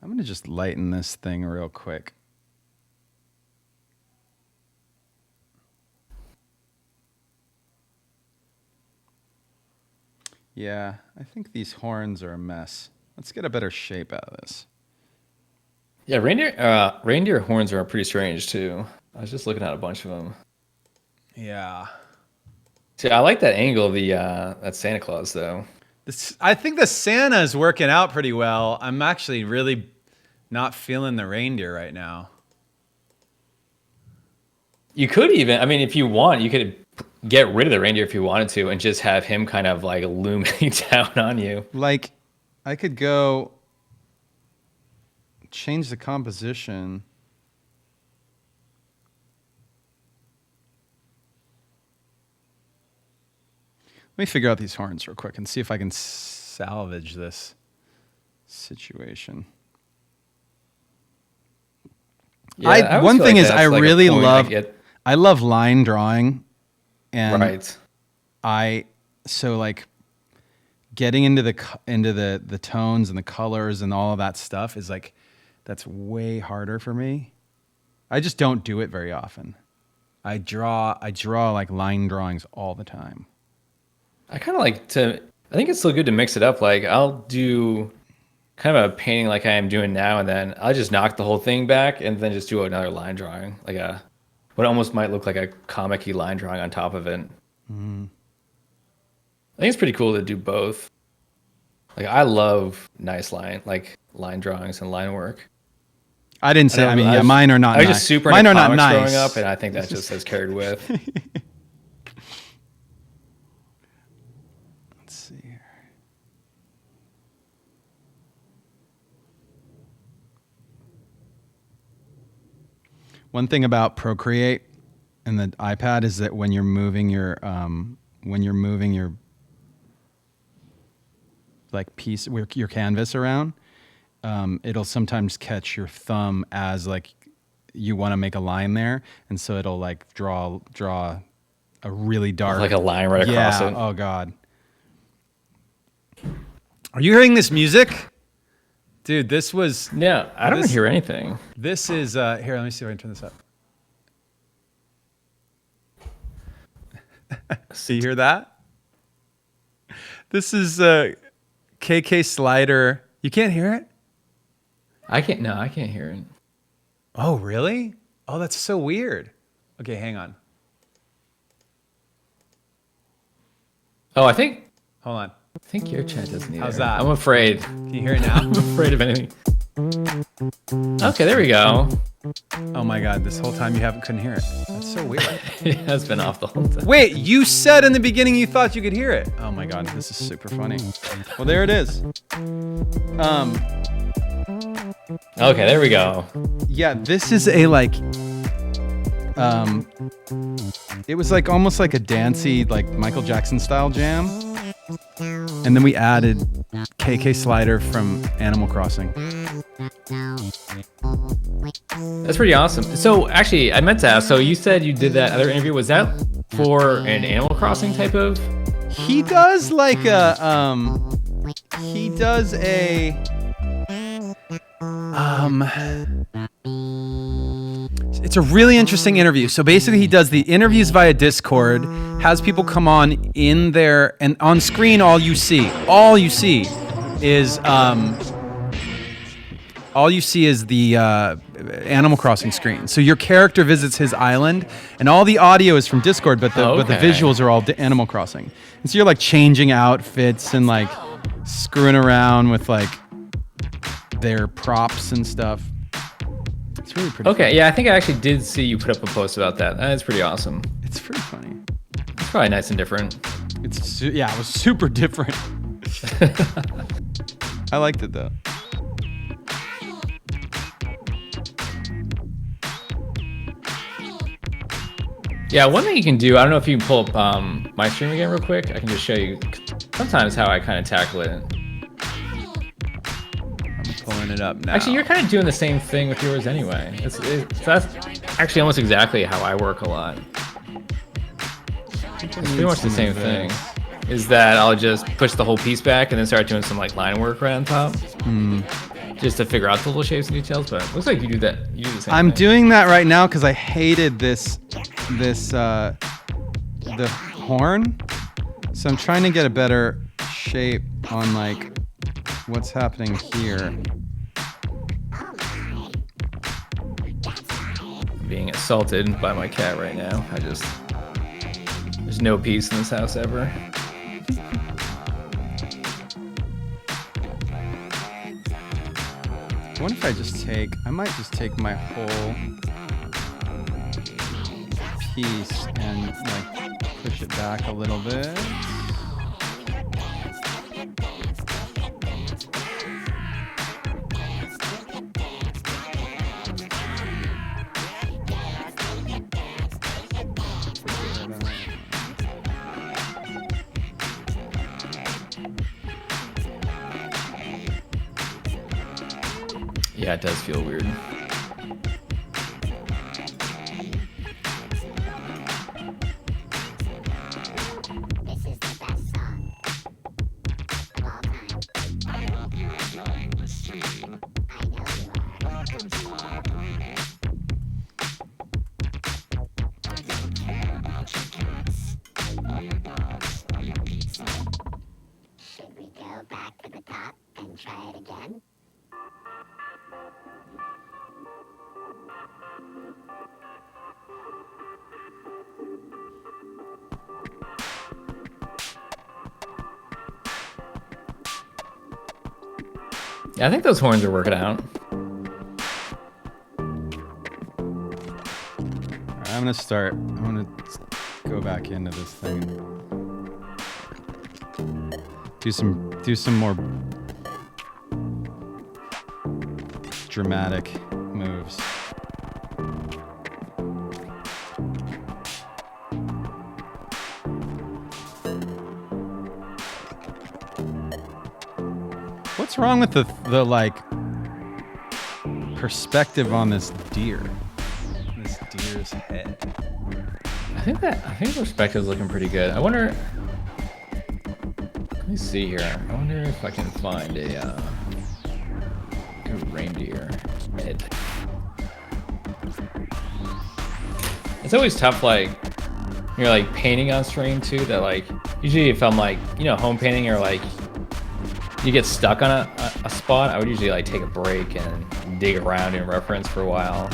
I'm gonna just lighten this thing real quick. Yeah, I think these horns are a mess. Let's get a better shape out of this. Yeah, reindeer horns are pretty strange too. I was just looking at a bunch of them. Yeah. See, I like that angle of that Santa Claus though. I think the Santa is working out pretty well. I'm actually really not feeling the reindeer right now. You could even, I mean, if you want, you could get rid of the reindeer if you wanted to and just have him kind of like looming down on you. Like, I could go change the composition. Let me figure out these horns real quick and see if I can salvage this situation. Yeah, one thing is I like really love I love line drawing, and so like getting into the tones and the colors and all of that stuff is like that's way harder for me. I just don't do it very often. I draw like line drawings all the time. I kind of like to, I think it's still good to mix it up. Like I'll do kind of a painting like I am doing now, and then I'll just knock the whole thing back and then just do another line drawing, like what almost might look like a comic-y line drawing on top of it. Mm. I think it's pretty cool to do both. Like I love nice line drawings and line work. I didn't say. I mean, yeah, mine are not. I was nice. just super mine into are not comics nice growing up, and I think that just has carried with. One thing about Procreate and the iPad is that when you're moving your like piece, your canvas around, it'll sometimes catch your thumb as like you want to make a line there, and so it'll like draw a really dark, like a line right across it. Oh God. Are you hearing this music? Dude, this was... Yeah, I don't hear anything. This is... here, let me see if I can turn this up. See, you hear that? This is KK Slider. You can't hear it? I can't hear it. Oh, really? Oh, that's so weird. Okay, hang on. Oh, Hold on. I think your chat doesn't either. How's that? I'm afraid. Can you hear it now? I'm afraid of anything. Okay, there we go. Oh my God, this whole time couldn't hear it. That's so weird. It has been off the whole time. Wait, you said in the beginning you thought you could hear it. Oh my God, this is super funny. Well, there it is. Okay, there we go. Yeah, this is a like, it was like almost like a dancey, like Michael Jackson style jam. And then we added KK Slider from Animal Crossing. That's pretty awesome. So actually, I meant to ask, so you said you did that other interview. Was that for an Animal Crossing type of? He does like a, it's a really interesting interview. So basically he does the interviews via Discord, has people come on in there, and on screen all you see is the Animal Crossing screen. So your character visits his island, and all the audio is from Discord, but the visuals are all Animal Crossing. And so you're like changing outfits and like screwing around with like their props and stuff. It's really pretty Okay, funny. yeah, I think I actually did see you put up a post about that. That's pretty awesome. It's pretty funny. It's probably nice and different. It was super different. I liked it though. Yeah, one thing you can do, I don't know if you can pull up my stream again real quick. I can just show you sometimes how I kind of tackle it. I'm pulling it up now. Actually, you're kind of doing the same thing with yours anyway. That's actually almost exactly how I work a lot. It's pretty much the same thing. Is that I'll just push the whole piece back and then start doing some like line work right on top. Just to figure out the little shapes and details, but it looks like you do that. You do the same I'm thing. doing that right now because I hated the horn. So I'm trying to get a better shape on like what's happening here. I'm being assaulted by my cat right now. There's no peace in this house ever. I wonder if I might just take my whole piece and like push it back a little bit. Yeah, it does feel weird. Should we go back to the top and try it again? Yeah, I think those horns are working out. I'm gonna go back into this thing. Do some more dramatic moves. What's wrong with the like perspective on this deer? This deer's head. I think the perspective is looking pretty good. I wonder. Let me see here. I wonder if I can find a reindeer head. It's always tough, like you're like painting on stream too. That like usually if I'm like home painting or like you get stuck on a spot, I would usually like take a break and dig around in reference for a while.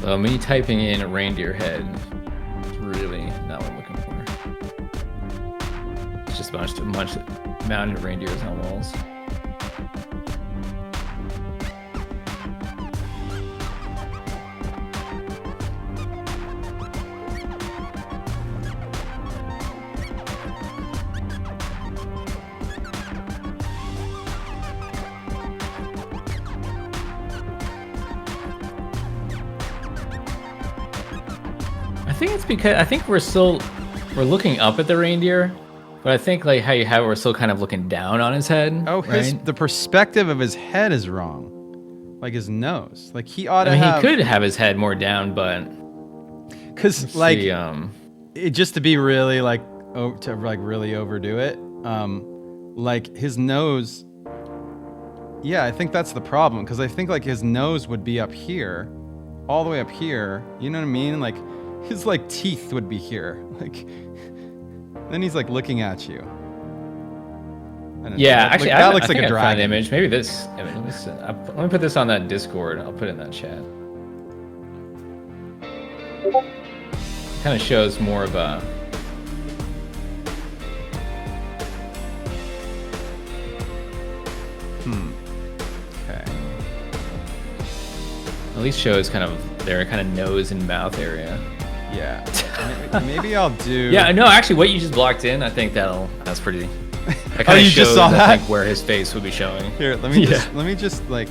So me typing in a reindeer head is really not what I'm looking for. It's just a bunch of mounted reindeers on walls. I think it's because we're looking up at the reindeer, but I think like how you have it, we're still kind of looking down on his head. Oh, right? the perspective of his head is wrong. Like his nose. Like he ought to I mean, have. he could have his head more down, but Because like see, it just to be really like to like really overdo it. Like his nose. Yeah, I think that's the problem. Because I think like his nose would be up here, all the way up here. You know what I mean? Like his like teeth would be here. Like then he's like looking at you. I don't know. actually, that looks I like think a I found dragon. an image. Maybe this image. Let me put this on that Discord. I'll put it in that chat. Kind of shows more of a. Okay. At least shows kind of their kind of nose and mouth area. Yeah. Maybe I'll do. Yeah, no, actually, what you just blocked in, I think that's pretty. That Oh, kinda you just shows, saw that? I think where his face would be showing. Here, let me Yeah. just like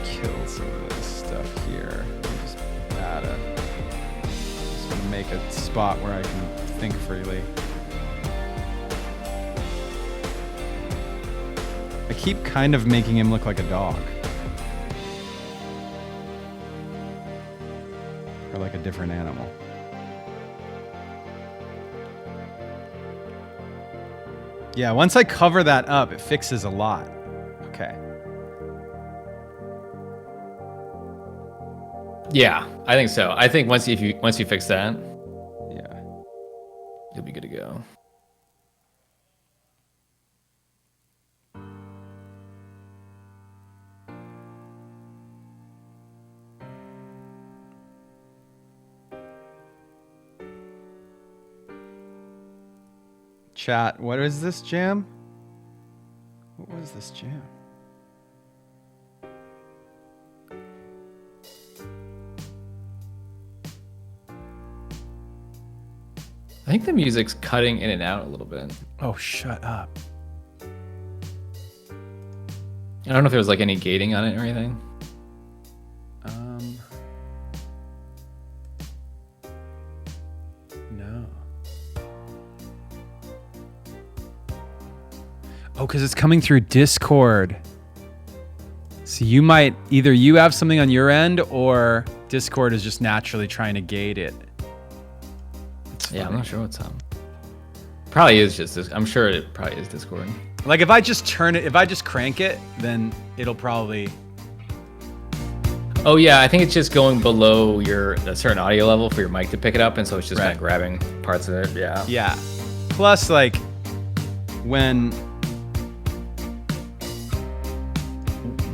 kill some of this stuff here. Let me just just want to make a spot where I can think freely. I keep kind of making him look like a dog. Or like a different animal. Yeah, once I cover that up, it fixes a lot. Okay. Yeah, I think so. I think once you fix that, Yeah. you'll be good to go. Chat, what is this jam? What was this jam? I think the music's cutting in and out a little bit. Oh, shut up. I don't know if there was like any gating on it or anything. No. Oh, because it's coming through Discord. So you might, either you have something on your end or Discord is just naturally trying to gate it. Yeah, I'm not sure what's up. Probably is just this. I'm sure it probably is Discord. Like if I just crank it, then it'll probably. Oh yeah, I think it's just going below a certain audio level for your mic to pick it up, and so it's just Right. kind of grabbing parts of it. Yeah. Yeah. Plus, like, when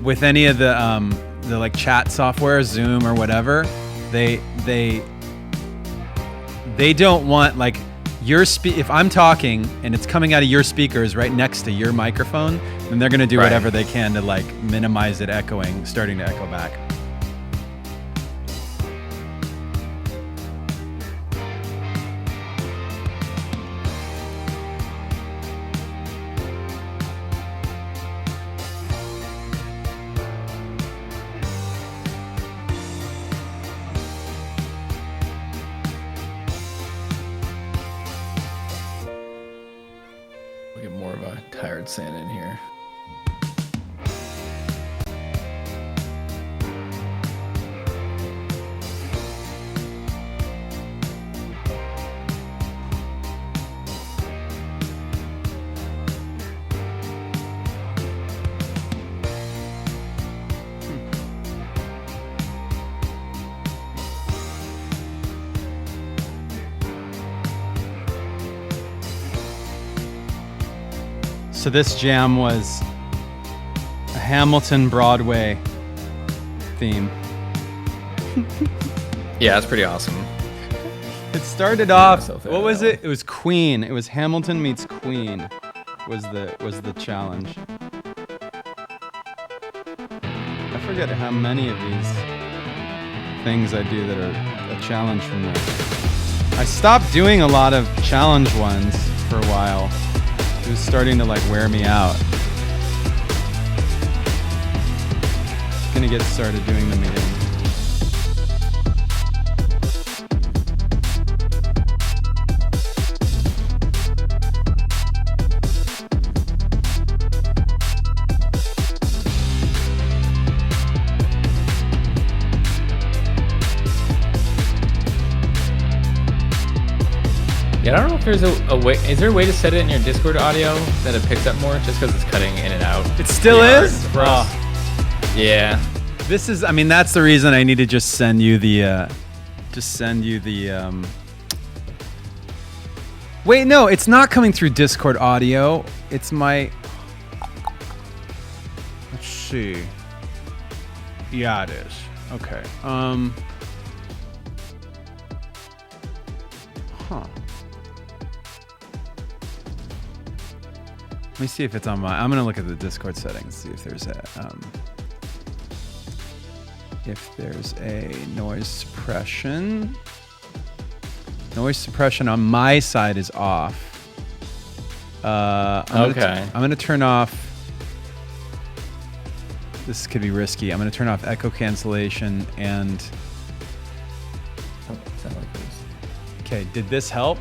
with any of the like chat software, Zoom or whatever, they don't want like if I'm talking and it's coming out of your speakers right next to your microphone, then they're gonna do Right. whatever they can to like minimize it starting to echo back. We get more of a tired Santa in here. So this jam was a Hamilton Broadway theme. Yeah, that's pretty awesome. It started off. myself What out was of that it? It was Queen. It was Hamilton meets Queen. Was the challenge? I forget how many of these things I do that are a challenge from there. I stopped doing a lot of challenge ones for a while. It was starting to like wear me out. Gonna get started doing them again. Yeah, I don't know if there's a way. Is there a way to set it in your Discord audio that it picks up more? Just because it's cutting in and out. It still Pretty hard is? for us. Yeah. This is, I mean, that's the reason I need to just send you the, wait, no, it's not coming through Discord audio. It's my, let's see. Yeah, it is. Okay. Huh. Let me see if it's on my, I'm gonna look at the Discord settings, see if there's a noise suppression. Noise suppression on my side is off. I'm gonna turn off, this could be risky. I'm gonna turn off echo cancellation and, Oh, sound like this. okay, did this help?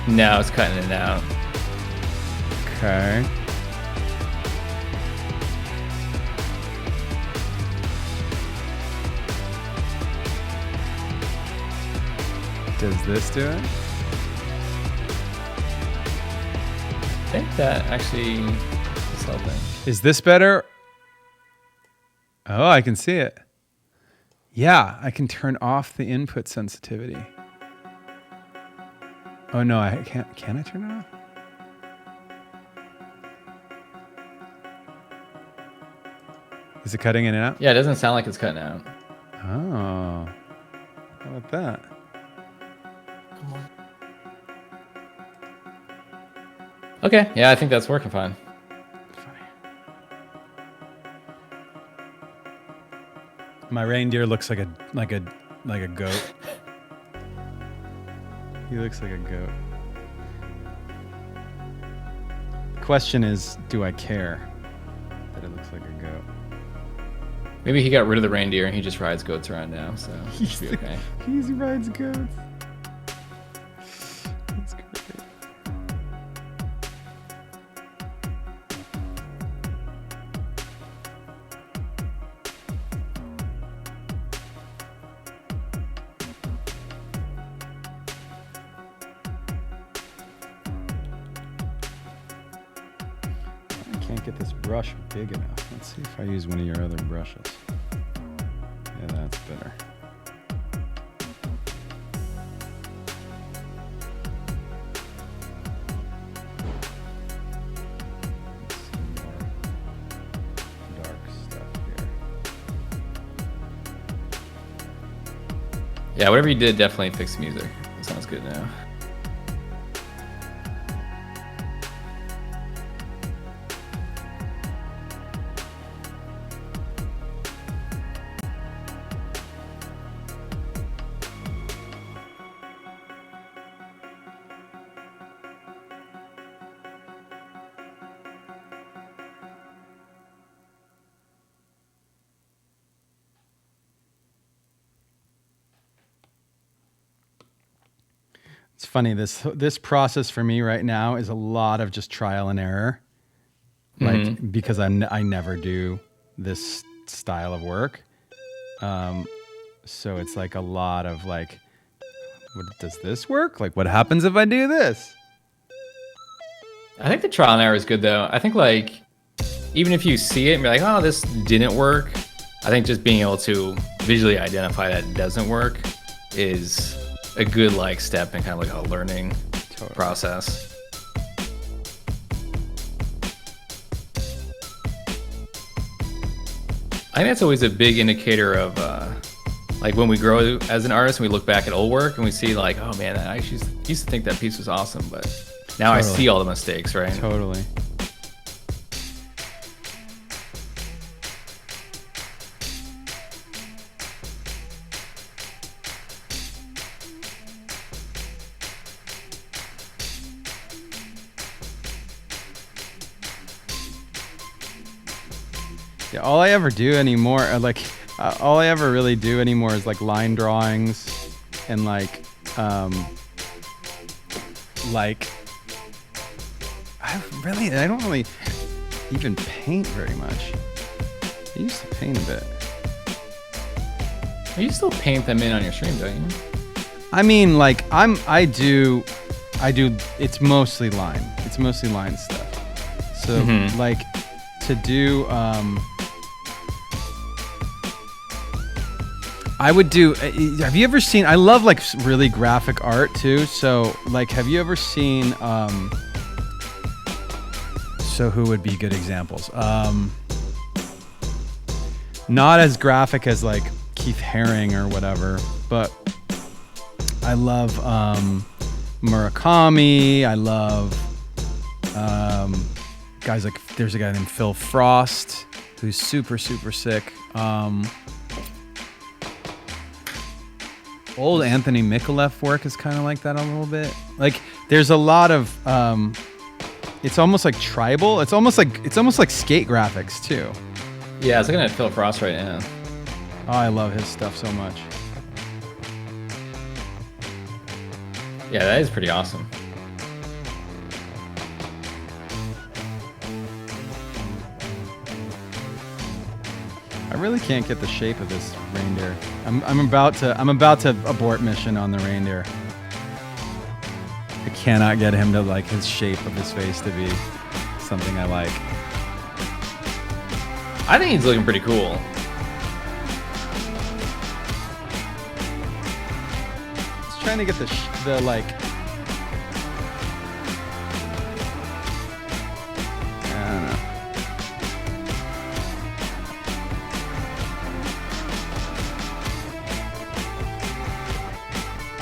No, it's cutting it out. Okay. Does this do it? I think that actually is helping. Is this better? Oh, I can see it. Yeah, I can turn off the input sensitivity. Oh no, I can't. Can I turn it off? Is it cutting in and out? Yeah, it doesn't sound like it's cutting out. Oh. How about that? Okay, yeah, I think that's working fine. Funny. My reindeer looks like a goat. He looks like a goat. The question is, do I care that it looks like a goat? Maybe he got rid of the reindeer and he just rides goats around now, so he should be okay. He rides goats. That's great. I can't get this brush big enough. Let's see if I use one of your other brushes. Yeah, that's better. Some more dark stuff here. Yeah, whatever you did definitely fixed the music. It sounds good now. It's funny. This process for me right now is a lot of just trial and error, like because I never do this style of work. So it's like a lot of like, does this work? Like, what happens if I do this? I think the trial and error is good though. I think like even if you see it and be like, oh, this didn't work, I think just being able to visually identify that it doesn't work is a good like step in kind of like a learning process. I think that's always a big indicator of like when we grow as an artist and we look back at old work and we see like, oh man, I actually used to think that piece was awesome, but now I see all the mistakes, right? Totally. Yeah, all I ever do anymore, all I ever really do anymore is like line drawings and like I don't really even paint very much. I used to paint a bit. You still paint them in on your stream, don't you? I mean, like I do. It's mostly line. It's mostly line stuff. So like to do. I would do. Have you ever seen? I love like really graphic art too. So like, have you ever seen? So who would be good examples? Not as graphic as like Keith Haring or whatever, but I love Murakami. I love guys like, there's a guy named Phil Frost who's super sick. Old Anthony Mikulev work is kind of like that a little bit. Like there's a lot of it's almost like tribal. It's almost like skate graphics too. Yeah, I was looking at Phil Frost right now. Oh, I love his stuff so much. Yeah, that is pretty awesome. I really can't get the shape of this reindeer. I'm about to abort mission on the reindeer. I cannot get him to like his shape of his face to be something I like. I think he's looking pretty cool. Just trying to get the like. I don't know.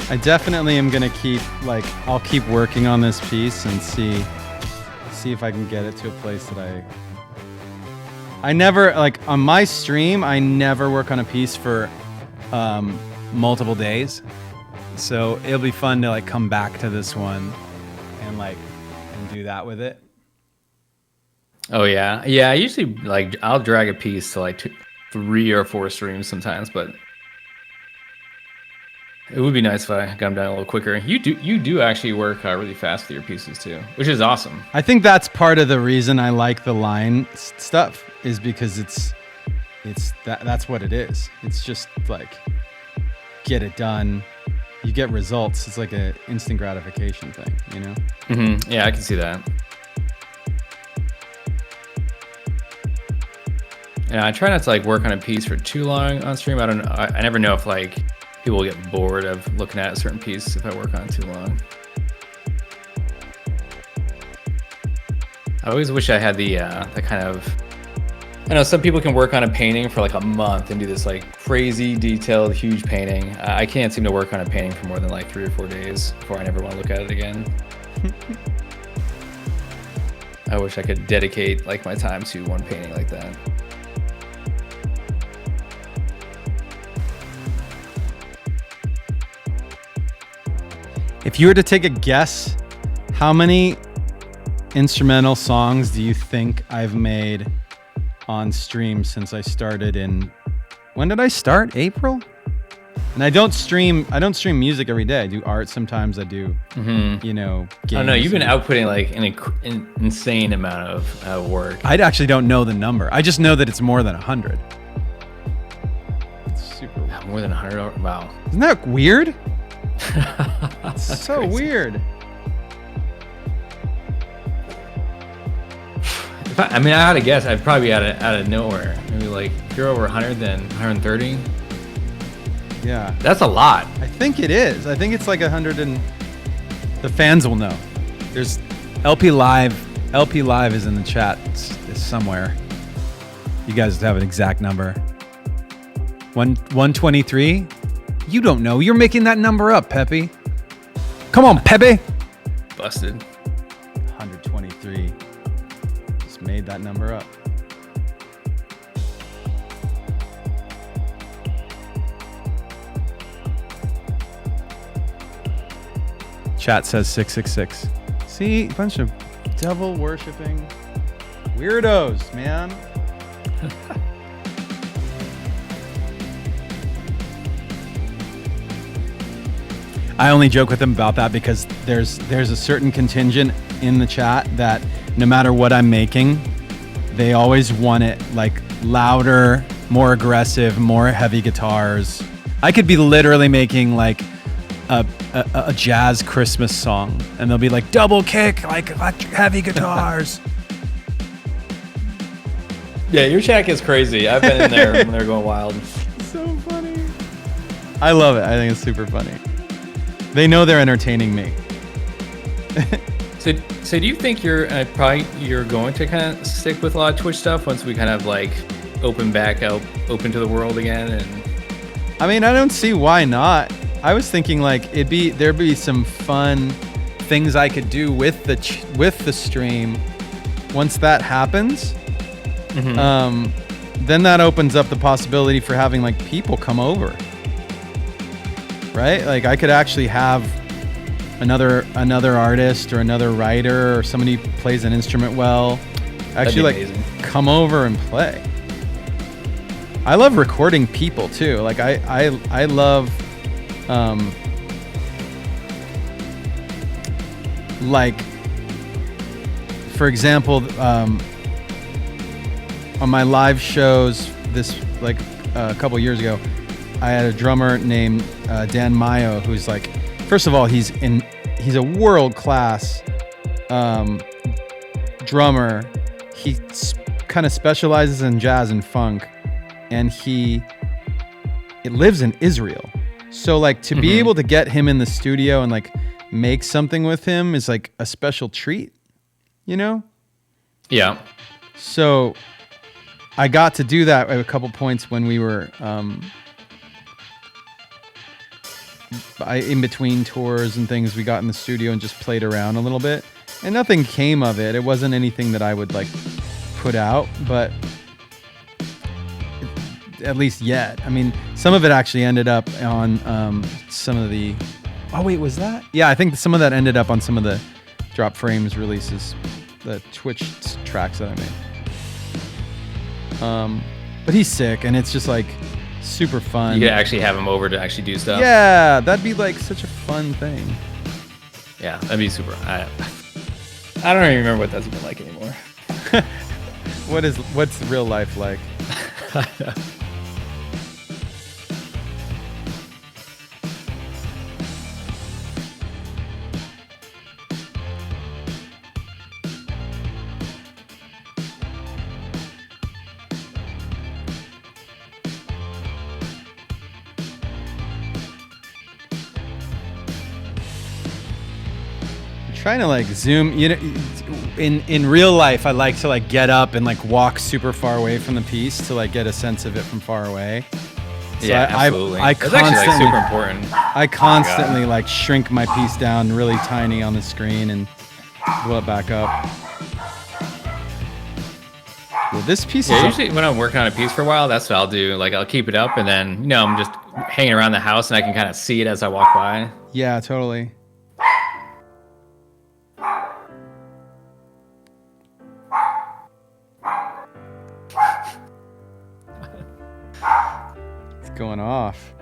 I definitely am gonna I'll keep working on this piece and see if I can get it to a place that I never, like on my stream, I never work on a piece for multiple days. So it'll be fun to like come back to this one and do that with it. Oh yeah. Yeah, I usually I'll drag a piece to like 3 or 4 streams sometimes, but it would be nice if I got them done a little quicker. You do actually work really fast with your pieces too, which is awesome. I think that's part of the reason I like the line stuff is because that's what it is. It's just like get it done. You get results. It's like an instant gratification thing, you know? Mm-hmm. Yeah, I can see that. And I try not to work on a piece for too long on stream. I don't know. I never know if people get bored of looking at a certain piece if I work on it too long. I always wish I had the kind of, I know some people can work on a painting for a month and do this crazy detailed huge painting. I can't seem to work on a painting for more than 3 or 4 days before I never want to look at it again. I wish I could dedicate my time to one painting like that. If you were to take a guess, how many instrumental songs do you think I've made on stream since I started when did I start? April? And I don't stream music every day. I do art sometimes. I do, you know, games. Oh no, you've been outputting like an insane amount of work. I actually don't know the number. I just know that it's more than 100. It's super weird. More than 100. Wow. Isn't that weird? That's so crazy. weird. I mean, I had to guess. I'd probably be out of nowhere. Maybe like if you're over 100, then 130. Yeah. That's a lot. I think it is. I think it's like 100 and the fans will know. There's LP Live. LP Live is in the chat it's somewhere. You guys have an exact number. 123? You don't know. You're making that number up, Pepe. Come on, Pepe. Busted. 123. Just made that number up. Chat says 666. See, a bunch of devil worshipping weirdos, man. I only joke with them about that because there's a certain contingent in the chat that no matter what I'm making, they always want it like louder, more aggressive, more heavy guitars. I could be literally making like a jazz Christmas song and they'll be like double kick, like electric heavy guitars. Yeah, your chat gets crazy. I've been in there when they're going wild. So funny. I love it. I think it's super funny. They know they're entertaining me. So do you think you're going to kind of stick with a lot of Twitch stuff once we kind of like open to the world again? And I mean, I don't see why not. I was thinking like there'd be some fun things I could do with the stream. Once that happens, then that opens up the possibility for having like people come over. Right? Like I could actually have another artist or another writer or somebody who plays an instrument well actually like amazing. Come over and play. I love recording people too. Like I love like for example on my live shows this like a couple years ago, I had a drummer named Dan Mayo who's like, first of all, he's a world-class drummer. He kind of specializes in jazz and funk, and it lives in Israel. So like to be able to get him in the studio and like make something with him is like a special treat, you know? yeah. So I got to do that at a couple points when we were in between tours and things. We got in the studio and just played around a little bit, and nothing came of it. It wasn't anything that I would like put out, but at least yet. I mean, some of it actually ended up on some of the. Oh wait, was that? Yeah, I think some of that ended up on some of the Drop Frames releases, the Twitch tracks that I made. But he's sick, and it's just like super fun. You could actually have him over to actually do stuff. Yeah, that'd be like such a fun thing. Yeah, that'd be super. I don't even remember what that's been like anymore. What's real life like? Trying to like zoom, you know, in real life I like to like get up and like walk super far away from the piece to like get a sense of it from far away. So yeah, absolutely. I It's actually like super important. I constantly like shrink my piece down really tiny on the screen and blow it back up. Well, this piece is usually when I'm working on a piece for a while, that's what I'll do. Like I'll keep it up and then, you know, I'm just hanging around the house and I can kind of see it as I walk by. Yeah, totally. It's going off.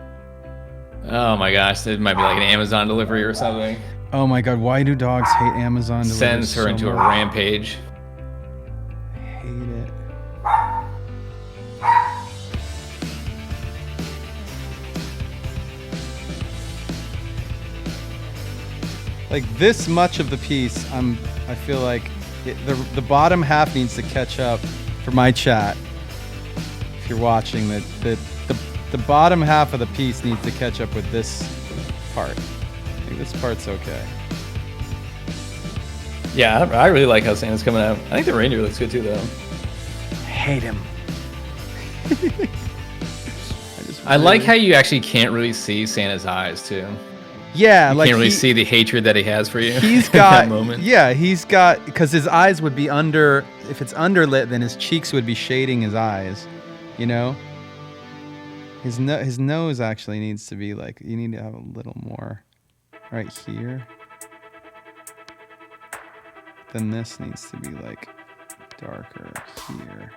Oh my gosh, it might be like an Amazon delivery or something. Oh my God, why do dogs hate Amazon delivery? Sends her so into a much? rampage. Hate it. Like this much of the piece, I feel like the bottom half needs to catch up for my chat. If you're watching, the bottom half of the piece needs to catch up with this part. I think this part's okay. Yeah, I really like how Santa's coming out. I think the reindeer looks good too, though. Hate him. I like how you actually can't really see Santa's eyes too. Yeah, You like can't really see the hatred that he has for you. he's in got that moment. yeah, he's got, because his eyes would be under, if it's underlit, then his cheeks would be shading his eyes, you know. His nose actually needs to be like, you need to have a little more right here. Then this needs to be like darker here.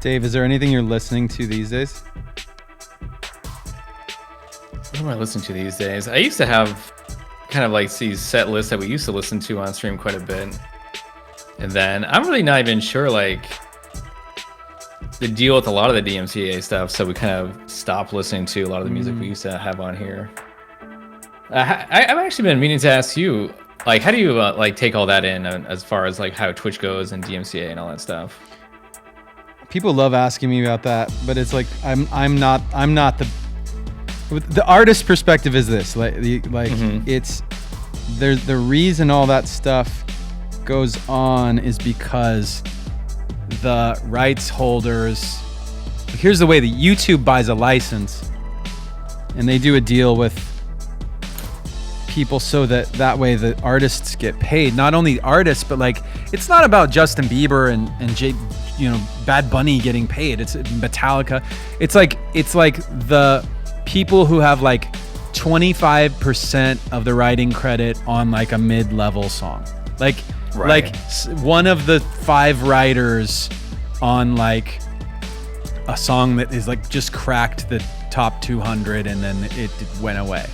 Dave, is there anything you're listening to these days? What am I listening to these days? I used to have kind of like these set lists that we used to listen to on stream quite a bit. And then I'm really not even sure like the deal with a lot of the DMCA stuff. So we kind of stopped listening to a lot of the music we used to have on here. I've actually been meaning to ask you, like, how do you like take all that in as far as like how Twitch goes and DMCA and all that stuff? People love asking me about that, but it's like I'm not the artist perspective is this it's the reason all that stuff goes on is because the rights holders, here's the way that YouTube buys a license and they do a deal with people so that way the artists get paid. Not only artists, but like it's not about Justin Bieber and Bad Bunny getting paid. It's Metallica. It's like the people who have like 25% of the writing credit on like a mid-level song. Like one of the 5 writers on like a song that is like just cracked the top 200 and then it went away.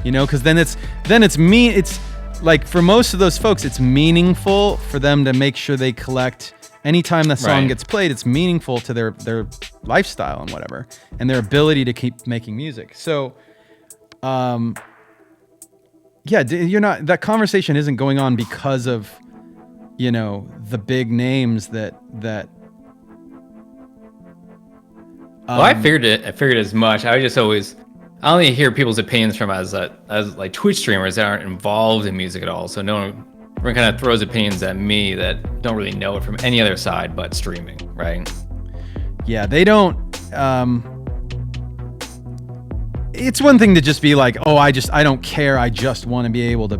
You know, because then it's like for most of those folks, it's meaningful for them to make sure they collect. Anytime the song gets played, it's meaningful to their lifestyle and whatever, and their ability to keep making music. So, that conversation isn't going on because of, the big names that. Well, I figured as much. I only hear people's opinions from as like Twitch streamers that aren't involved in music at all. So everyone kind of throws opinions at me that don't really know it from any other side but streaming, right? Yeah, they don't. It's one thing to just be like, oh, I don't care. I just want to be able to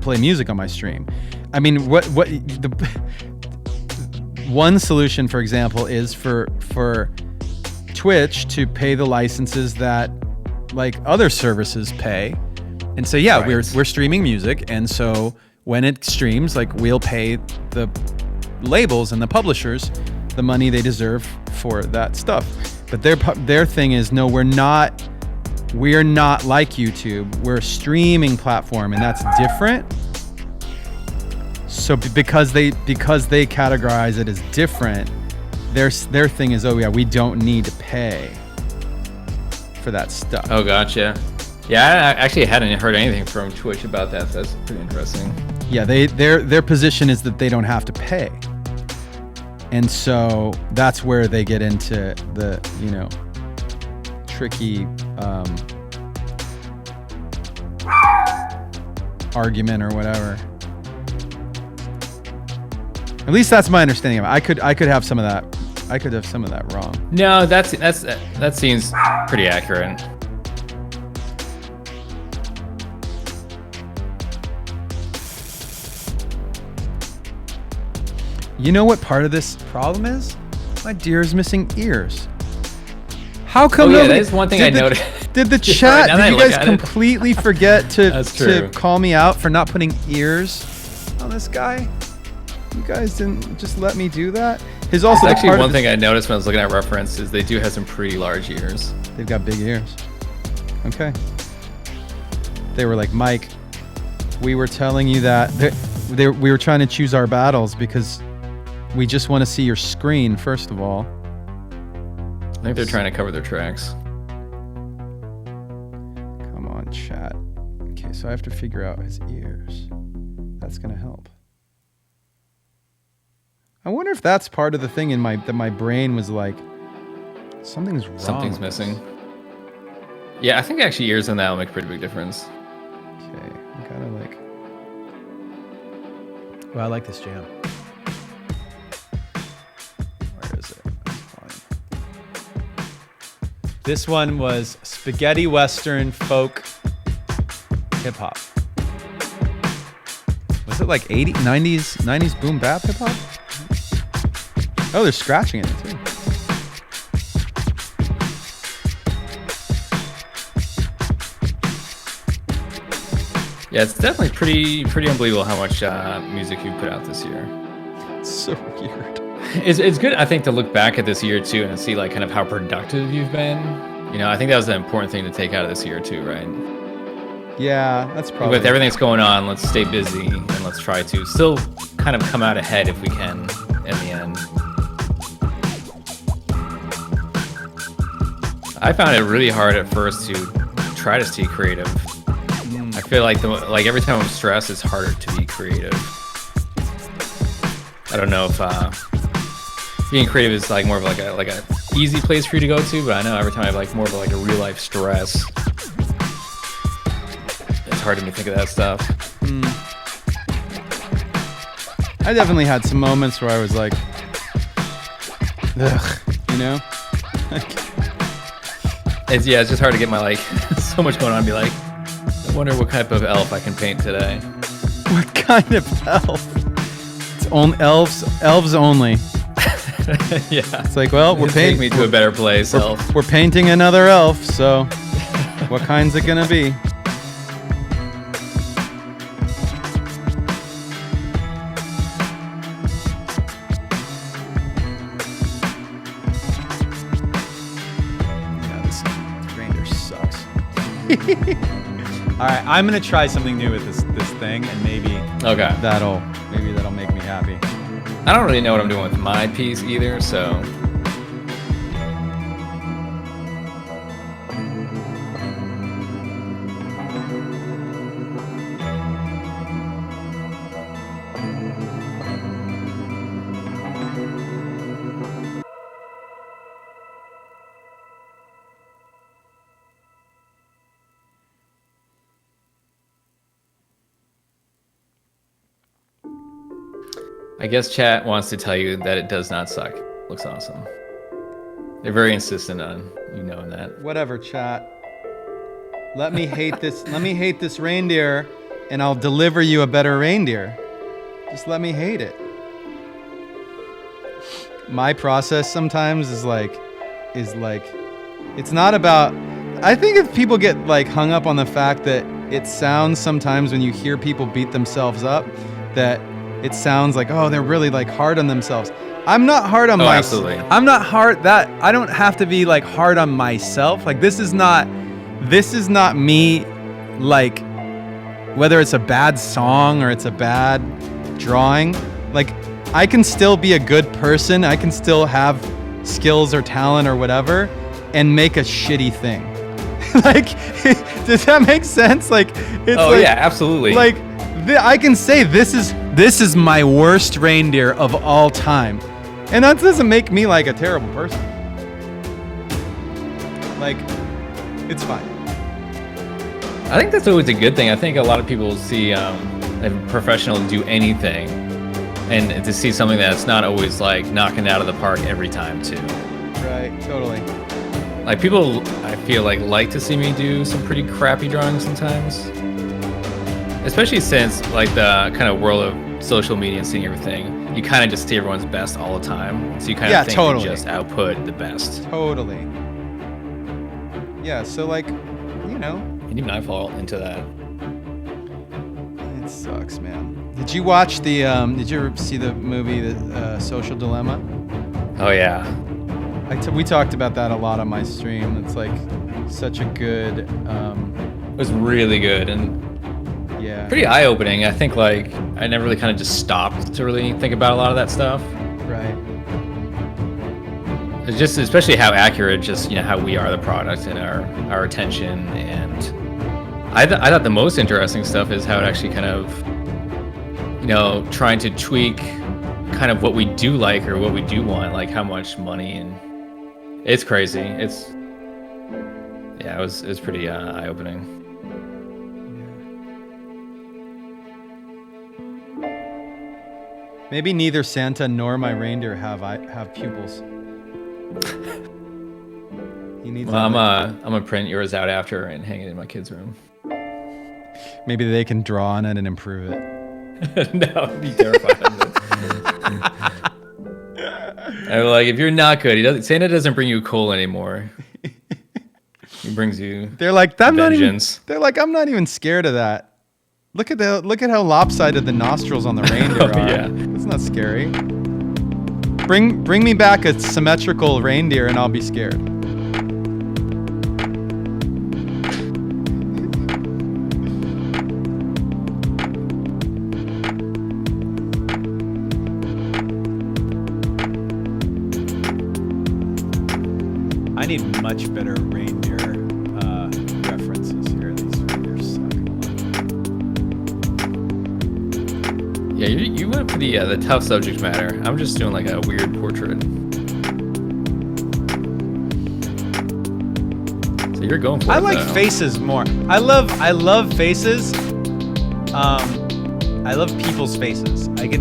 play music on my stream. I mean, one solution, for example, is for Twitch to pay the licenses that like other services pay, and so we're streaming music, and so when it streams, like we'll pay the labels and the publishers the money they deserve for that stuff. But their thing is, no, we're not like YouTube. We're a streaming platform, and that's different. So because they categorize it as different, their thing is, oh yeah, we don't need to pay for that stuff. Oh, gotcha. Yeah, I actually hadn't heard anything from Twitch about that. So that's pretty interesting. Yeah, their position is that they don't have to pay, and so that's where they get into the tricky argument or whatever. At least that's my understanding of it. I could have some of that. I could have some of that wrong. No, that seems pretty accurate. You know what part of this problem is? My deer is missing ears. How come? Oh, yeah, nobody- that is one thing I noticed. Did the Yeah, chat? now that I Did you look guys at it. completely forget to That's true. call me out for not putting ears on this guy? You guys didn't just let me do that. His also That's the actually part of one this- thing I noticed when I was looking at references. They do have some pretty large ears. They've got big ears. Okay. They were like, Mike, we were telling you that we were trying to choose our battles because we just want to see your screen, first of all. I think they're trying to cover their tracks. Come on, chat. Okay, so I have to figure out his ears. That's going to help. I wonder if that's part of the thing in that my brain was like, something's wrong. Something's with this. missing. Yeah, I think actually ears in that will make a pretty big difference. Okay, I gotta like. Well, I like this jam. Where is it? Let's find. This one was spaghetti western folk hip hop. Was it like 80s, 90s boom bap hip hop? Oh, they're scratching in it too. Yeah, it's definitely pretty unbelievable how much music you put out this year. It's so weird. It's good, I think, to look back at this year too and see like kind of how productive you've been. You know, I think that was an important thing to take out of this year too, right? Yeah, that's probably. With everything that's going on, let's stay busy and let's try to still kind of come out ahead if we can in the end. I found it really hard at first to try to stay creative. I feel like every time I'm stressed, it's harder to be creative. I don't know if being creative is like more of like a easy place for you to go to, but I know every time I have like more of like a real life stress, it's hard to think of that stuff. I definitely had some moments where I was like, ugh, you know? It's just hard to get my like so much going on and be like, I wonder what type of elf I can paint today. What kind of elf? It's elves only. Yeah. It's like, well, we're Take painting. me to a better place, elf. We're painting another elf, so what kind's it gonna be? Yeah, this reindeer sucks. All right, I'm gonna try something new with this thing, and maybe Okay. that'll make me happy. I don't really know what I'm doing with my piece either, so. I guess chat wants to tell you that it does not suck. Looks awesome. They're very insistent on you knowing that. Whatever, chat. Let me hate this. Let me hate this reindeer, and I'll deliver you a better reindeer. Just let me hate it. My process sometimes is like, it's not about. I think if people get like hung up on the fact that it sounds sometimes when you hear people beat themselves up, that it sounds like, oh, they're really like hard on themselves. I'm not hard on myself. Absolutely. I'm not hard that I don't have to be like hard on myself. Like this is not me like whether it's a bad song or it's a bad drawing. Like I can still be a good person. I can still have skills or talent or whatever and make a shitty thing. Like does that make sense? Like it's Oh like, yeah, absolutely. like I can say this is my worst reindeer of all time, and that doesn't make me like a terrible person. Like, it's fine. I think that's always a good thing. I think a lot of people see a professional do anything, and to see something that's not always like knocking it out of the park every time too. Right, totally. Like people, I feel like to see me do some pretty crappy drawings sometimes. Especially since like the kind of world of social media and seeing everything, you kind of just see everyone's best all the time. So you kind Yeah, of think totally. they just output the best. Totally. Yeah, so like, And even I fall into that. it sucks, man. Did you watch the? Did you ever see the movie, The Social Dilemma? Oh yeah. We talked about that a lot on my stream. It's like such a good. It was really good and Yeah. pretty eye-opening. I think like I never really kind of just stopped to really think about a lot of that stuff. Right. It's just especially how accurate just how we are the product and our attention. And I thought the most interesting stuff is how it actually kind of trying to tweak kind of what we do like or what we do want, like how much money, and it's crazy. It was pretty eye-opening. Maybe neither Santa nor my reindeer have pupils. He needs. Well, I'm gonna print yours out after and hang it in my kid's room. Maybe they can draw on it and improve it. No, I'd be terrified of it. I'm like, if you're not good, Santa doesn't bring you coal anymore. He brings you. They're like, vengeance. I'm not even scared of that. Look at how lopsided the nostrils on the reindeer are. Yeah. It's not scary. Bring me back a symmetrical reindeer and I'll be scared. I need much better reindeer references here. These reindeers suck. Yeah, you went for the tough subject matter. I'm just doing like a weird portrait. So you're going for it. I like though. faces more. I love faces. I love people's faces. I can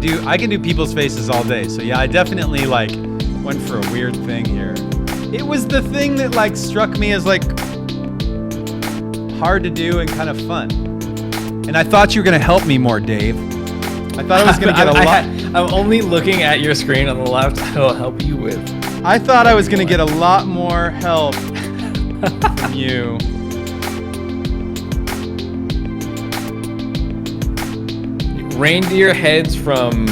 do people's faces all day. So yeah, I definitely like went for a weird thing here. It was the thing that like struck me as like hard to do and kind of fun. And I thought you were gonna help me more, Dave. I thought I was gonna get a lot. I'm only looking at your screen on the left. I'll help you with. I thought I was gonna get a lot more help from you. Reindeer heads from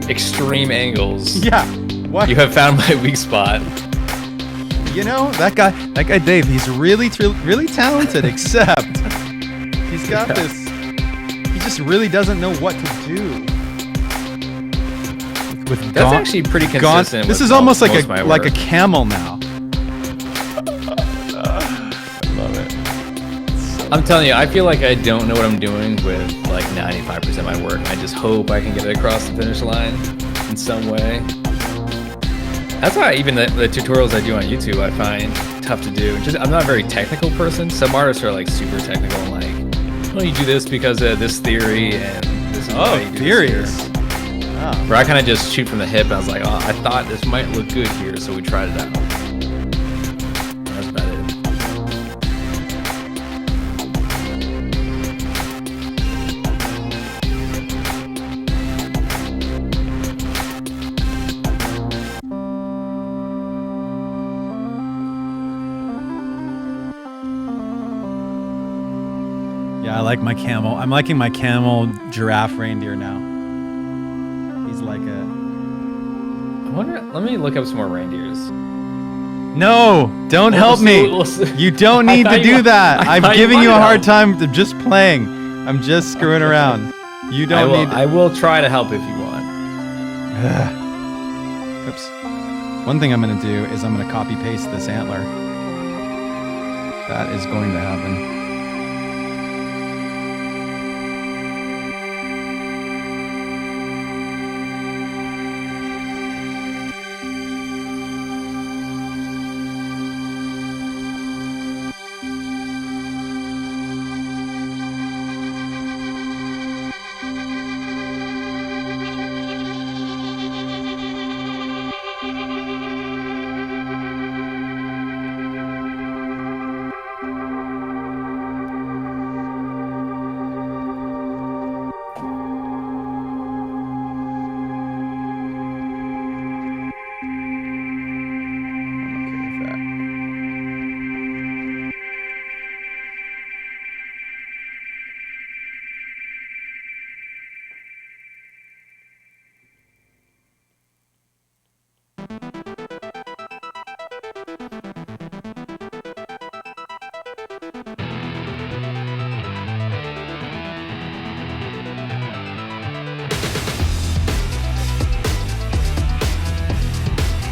extreme angles. Yeah. What? You have found my weak spot. That guy Dave, he's really talented, except he's got this, he just really doesn't know what to do. That's actually pretty consistent. This with is almost most of my like a work. camel now. Love it. I'm telling you, I feel like I don't know what I'm doing with like 95% of my work. I just hope I can get it across the finish line in some way. That's why even the tutorials I do on YouTube I find tough to do. I'm not a very technical person. Some artists are like super technical and like, oh, you do this because of this theory and this is why you do theories. this here. Where I kind of just shoot from the hip. And I was like, oh, I thought this might look good here, so we tried it out. That's about it. Yeah, I like my camel. I'm liking my camel giraffe reindeer now. He's like a... I wonder, let me look up some more reindeers. No, don't help me. You don't need to do that. I'm giving you a hard time. I'm just playing. I'm just screwing around. You don't need. I will try to help if you want. Oops. One thing I'm gonna do is I'm gonna copy paste this antler. That is going to happen.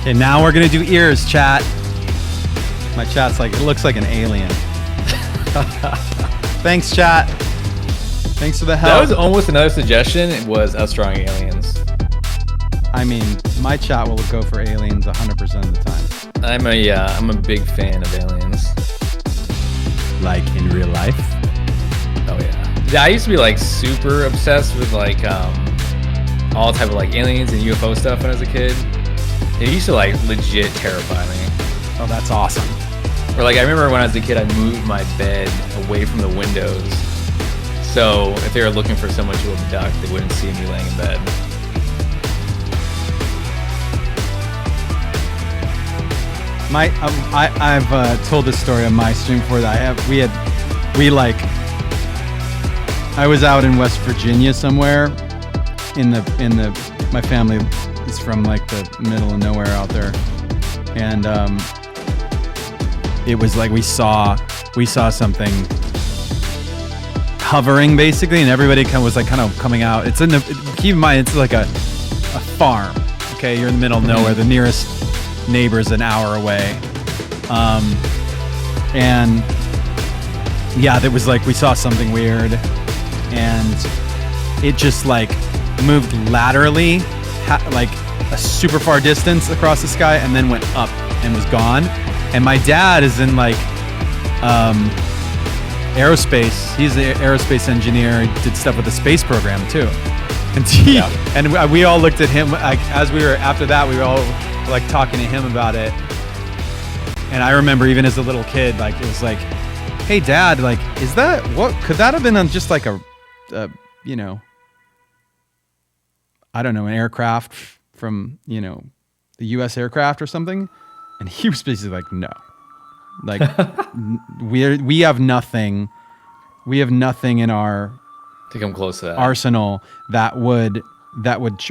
Okay, now we're gonna do ears, chat. My chat's like, it looks like an alien. Thanks, chat. Thanks for the help. That was almost another suggestion. It was us drawing aliens. I mean, my chat will go for aliens 100% of the time. I'm a big fan of aliens. Like in real life? Oh yeah. I used to be like super obsessed with like all type of like aliens and UFO stuff when I was a kid. It used to like legit terrify me. Oh, that's awesome. Or like I remember when I was a kid, I moved my bed away from the windows, so if they were looking for someone to abduct, they wouldn't see me laying in bed. I've told this story on my stream before that I was out in West Virginia somewhere in the my family is from like the middle of nowhere out there, and it was like we saw something hovering basically, and everybody was like kind of coming out. It's keep in mind it's like a farm. Okay, you're in the middle of nowhere. The nearest neighbor's an hour away, and yeah, there was like we saw something weird, and it just like moved laterally, like a super far distance across the sky, and then went up and was gone. And my dad is in like aerospace. He's an aerospace engineer. He did stuff with the space program too. And we all looked at him like as we were after that. We were all like talking to him about it. And I remember even as a little kid, like it was like, "Hey, Dad, like, is that what could that have been on just like a you know, I don't know, an aircraft from the U.S. aircraft or something?" And he was basically like, "No, like we have nothing in our To come close to that arsenal that would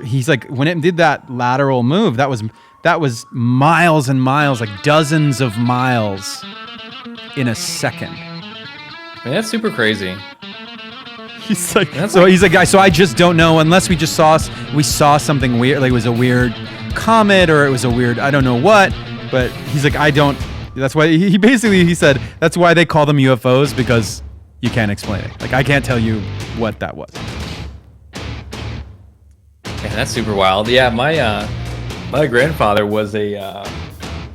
he's like, when it did that lateral move, that was miles and miles, like dozens of miles in a second." I mean, that's super crazy. He's like, he's like, guys, so I just don't know unless we saw something weird, like it was a weird comet or it was a weird, I don't know what, but he's like, that's why he said that's why they call them UFOs, because you can't explain it. Like, I can't tell you what that was. Yeah, that's super wild. Yeah, my grandfather was a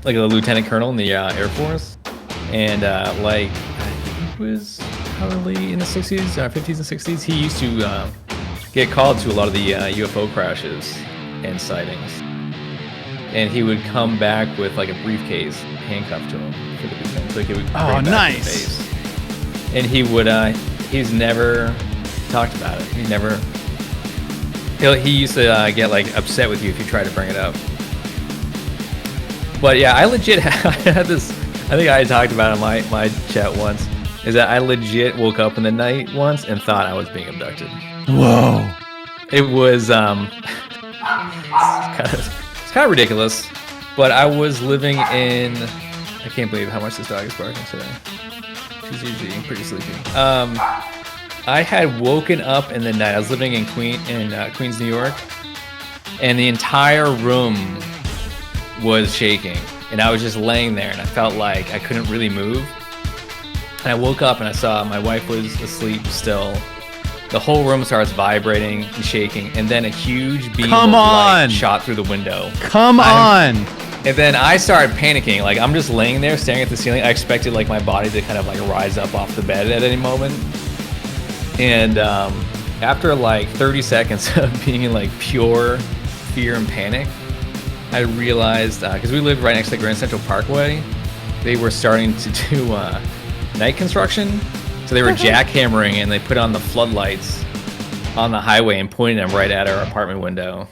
lieutenant colonel in the Air Force, and like I think it was probably in the 60s, 50s and 60s. He used to get called to a lot of the UFO crashes and sightings, and he would come back with like a briefcase handcuffed to him for the weekend, so he would bring back nice. his face. And he would he's never talked about it. He used to get like upset with you if you tried to bring it up. But yeah, I legit had this, I think I talked about it in my chat once, is that I legit woke up in the night once and thought I was being abducted. Whoa. It was it's kind of ridiculous, but I was living in, I can't believe how much this dog is barking today. She's usually pretty sleepy. I had woken up in the night. I was living in Queens, New York, and the entire room was shaking, and I was just laying there, and I felt like I couldn't really move. And I woke up and I saw my wife was asleep still. The whole room starts vibrating and shaking, and then a huge beam of light shot through the window. Come on! And then I started panicking. Like, I'm just laying there staring at the ceiling. I expected like my body to kind of like rise up off the bed at any moment. And after like 30 seconds of being in like pure fear and panic, I realized, because we lived right next to the Grand Central Parkway, they were starting to do night construction. So they were jackhammering, and they put on the floodlights on the highway and pointed them right at our apartment window.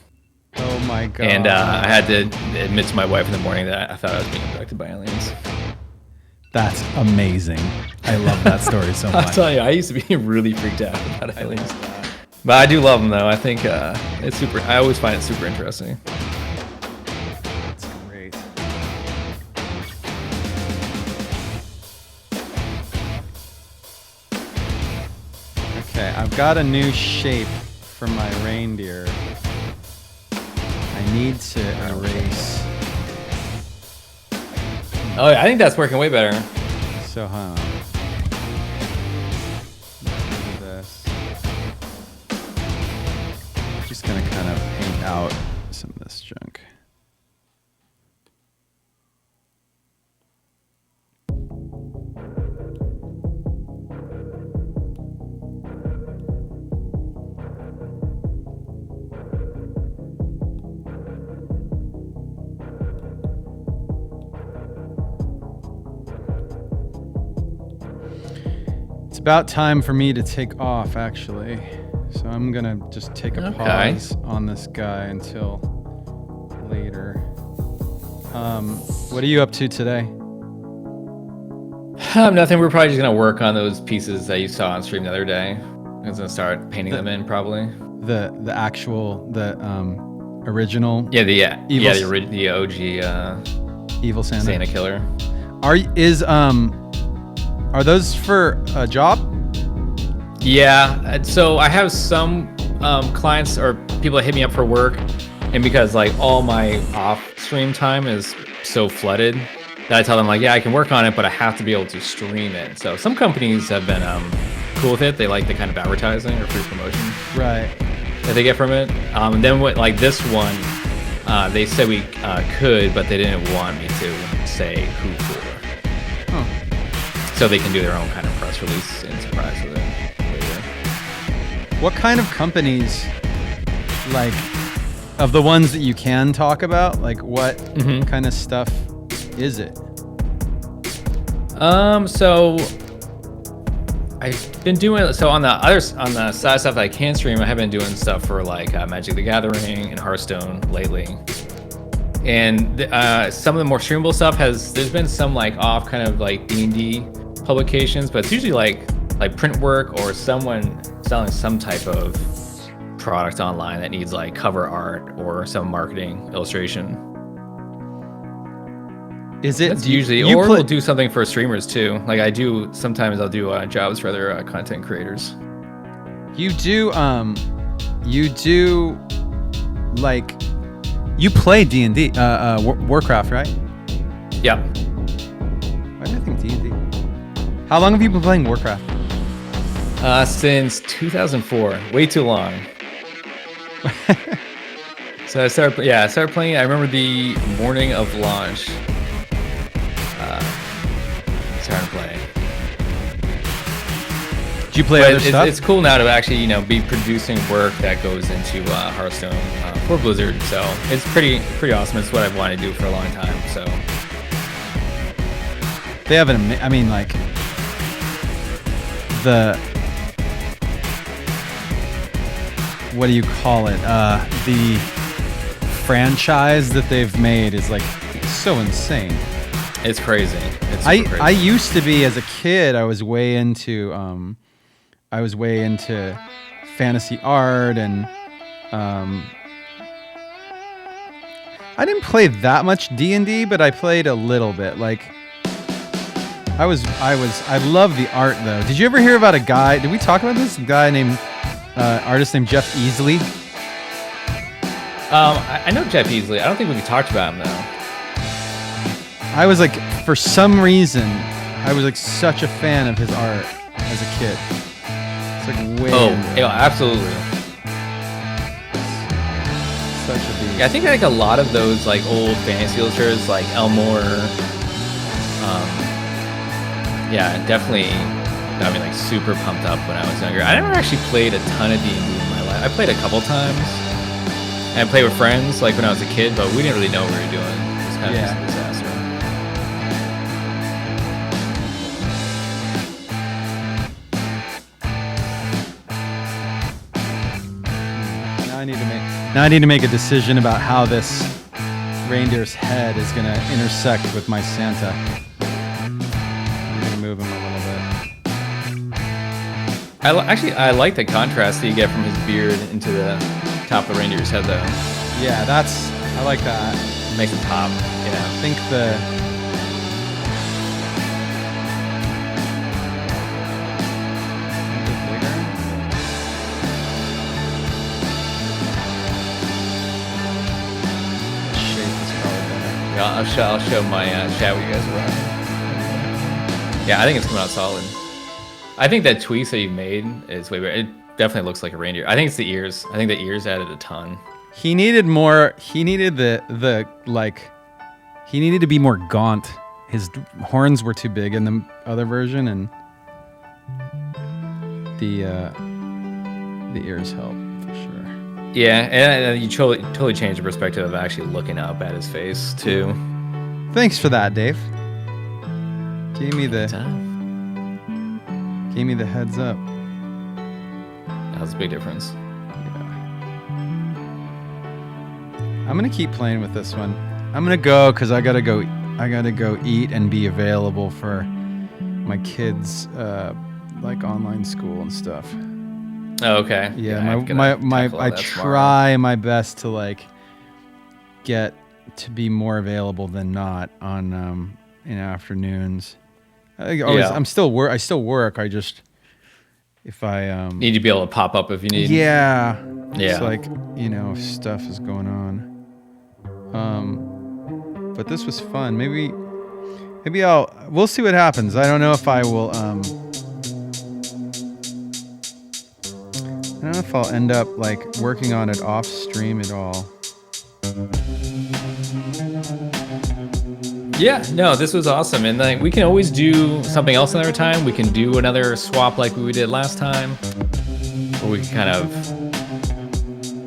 Oh my God. And I had to admit to my wife in the morning that I thought I was being abducted by aliens. That's amazing. I love that story so much. I'll tell you, I used to be really freaked out about aliens. But I do love them, though. I think it's super. I always find it super interesting. That's I've got a new shape for my reindeer. I need to erase. Oh, yeah, I think that's working way better. So, hold on. Look at this. Just gonna kind of paint out some of this junk. It's about time for me to take off, actually. So I'm gonna just take a pause on this guy until later. What are you up to today? Nothing. We're probably just gonna work on those pieces that you saw on stream the other day. I'm gonna start painting them in, probably. The original. Yeah, the OG Evil Santa. Santa killer. Are those for a job? Yeah, so I have some clients or people that hit me up for work, and because like all my off-stream time is so flooded, that I tell them like, yeah, I can work on it, but I have to be able to stream it. So some companies have been cool with it. They like the kind of advertising or free promotion Right. that they get from it. And then what, like this one, they said we could, but they didn't want me to say who for. Oh. So they can do their own kind of press release and surprise with it later. What kind of companies, like, of the ones that you can talk about, like what kind of stuff is it? So I've been doing on the side stuff that I can stream. I have been doing stuff for like Magic the Gathering and Hearthstone lately, and some of the more streamable stuff there's been some like off kind of like D&D publications, but it's usually like print work or someone selling some type of product online that needs like cover art or some marketing illustration. Is it That's usually, or we'll do something for streamers too. Like sometimes I'll do jobs for other content creators. You do like, you play D&D, Warcraft, right? Yeah. Why do I think D&D? How long have you been playing Warcraft? Since 2004, way too long. So I started playing. I remember the morning of launch. Started playing. Do you play other stuff? It's cool now to actually, be producing work that goes into Hearthstone for Blizzard. So it's pretty awesome. It's what I've wanted to do for a long time. So they have what do you call it? The franchise that they've made is like so insane. It's crazy. It's super crazy. I used to be, as a kid, I was way into fantasy art, and I didn't play that much D&D, but I played a little bit. Like I love the art though. Did you ever hear about a guy? Did we talk about this guy named artist named Jeff Easley? I know Jeff Easley. I don't think we've talked about him though. I was like, for some reason, I was like such a fan of his art as a kid. It's like way. Oh, yeah, absolutely. Such a beast. Yeah, I think like a lot of those like old fantasy illustrators, like Elmore. Yeah, definitely got me like super pumped up when I was younger. I never actually played a ton of D&D in my life. I played a couple times, and I played with friends like when I was a kid, but we didn't really know what we were doing. It was kind of just a disaster. Now I need to make a decision about how this reindeer's head is going to intersect with my Santa. I'm going to move him a little bit. I like the contrast that you get from his beard into the top of the reindeer's head, though. Yeah, I like that. Makes it pop. Yeah. I think I'll show my chat what you guys are running. Yeah, I think it's coming out solid. I think that tweaks that you made is way better. It definitely looks like a reindeer. I think it's the ears. I think the ears added a ton. He needed more. He needed the like. He needed to be more gaunt. His horns were too big in the other version, and the ears help for sure. Yeah, and you totally changed the perspective of actually looking up at his face too. Thanks for that, Dave. Gave me the heads up. That was a big difference. I'm gonna keep playing with this one. I'm gonna go because I gotta go eat and be available for my kids, like online school and stuff. Oh, okay. Yeah, I try my best to like get to be more available than not on in afternoons. I still work. I just if I need to be able to pop up if you need. Yeah. Yeah. It's like, if stuff is going on. But this was fun. Maybe we'll see what happens. I don't know if I will I don't know if I'll end up like working on it off stream at all. Yeah, no, this was awesome. And like we can always do something else another time. We can do another swap like we did last time. Or we can kind of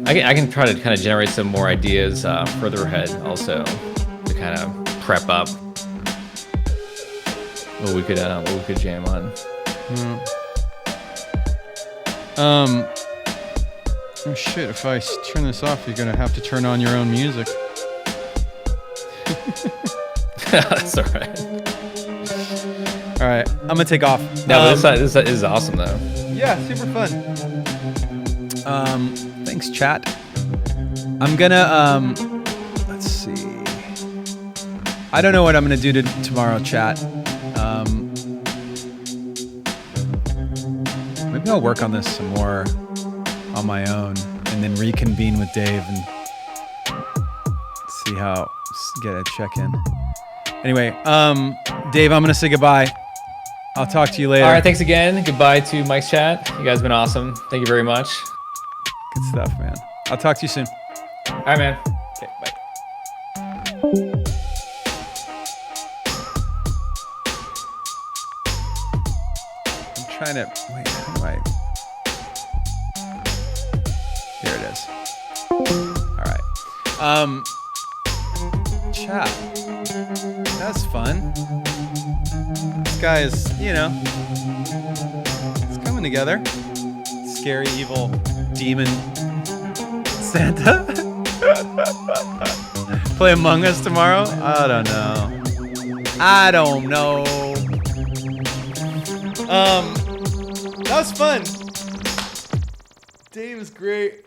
I can try to kind of generate some more ideas further ahead also to kind of prep up what we could jam on. Oh shit, if I turn this off, you're gonna have to turn on your own music. That's all right. All right, I'm gonna take off. No, this is awesome though. Yeah, super fun. Thanks, chat. I'm gonna let's see. I don't know what I'm gonna do tomorrow, chat. Maybe I'll work on this some more on my own, and then reconvene with Dave and see how get a check-in. Anyway, Dave, I'm gonna say goodbye. I'll talk to you later. All right, thanks again. Goodbye to Mike's chat. You guys have been awesome. Thank you very much. Good stuff, man. I'll talk to you soon. All right, man. Okay, bye. I'm trying to wait. How do I? Here it is. All right. Chat. That's fun. This guy is, it's coming together. Scary, evil, demon Santa. Play Among Us tomorrow? I don't know. That was fun. Dave is great.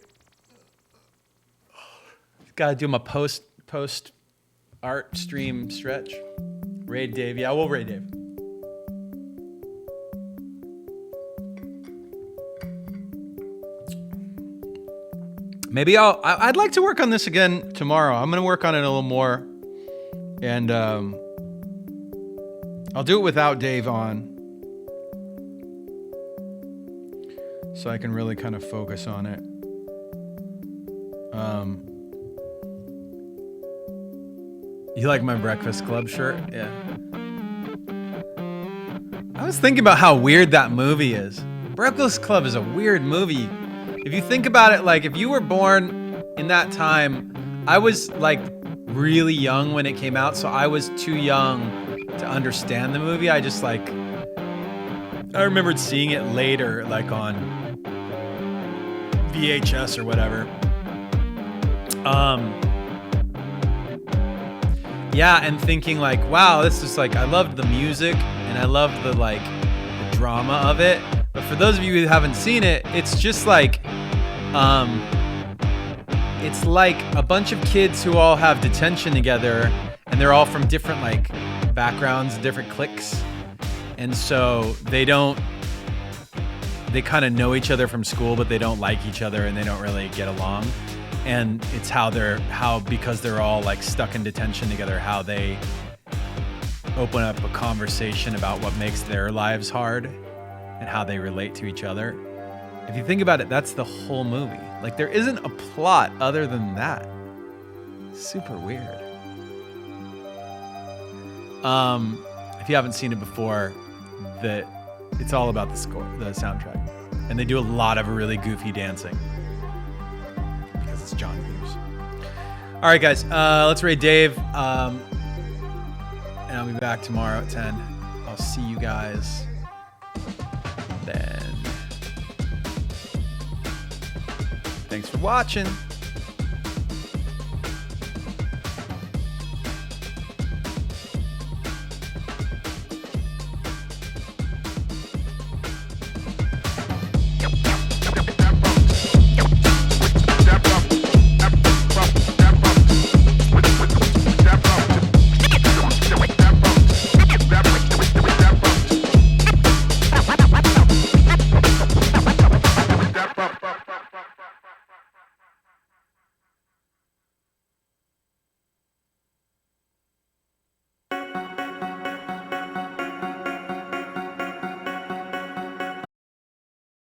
Gotta do my post art stream stretch. Raid Dave. Yeah, we'll raid Dave. Maybe I'd like to work on this again tomorrow. I'm going to work on it a little more. And I'll do it without Dave on. So I can really kind of focus on it. You like my Breakfast Club shirt? Yeah. I was thinking about how weird that movie is. Breakfast Club is a weird movie. If you think about it, like if you were born in that time, I was like really young when it came out, so I was too young to understand the movie. I remembered seeing it later, like on VHS or whatever. Yeah, and thinking like, wow, this is like, I loved the music and I loved the like the drama of it. But for those of you who haven't seen it, it's just like, it's like a bunch of kids who all have detention together, and they're all from different like backgrounds, different cliques, and so they kind of know each other from school, but they don't like each other and they don't really get along. and it's how because they're all like stuck in detention together, how they open up a conversation about what makes their lives hard and how they relate to each other. If you think about it, that's the whole movie. Like, there isn't a plot other than that. Super weird. If you haven't seen it before, it's all about the score, the soundtrack. And they do a lot of really goofy dancing because it's John Hughes. All right, guys, let's rate Dave. And I'll be back tomorrow at 10. I'll see you guys then. Thanks for watching.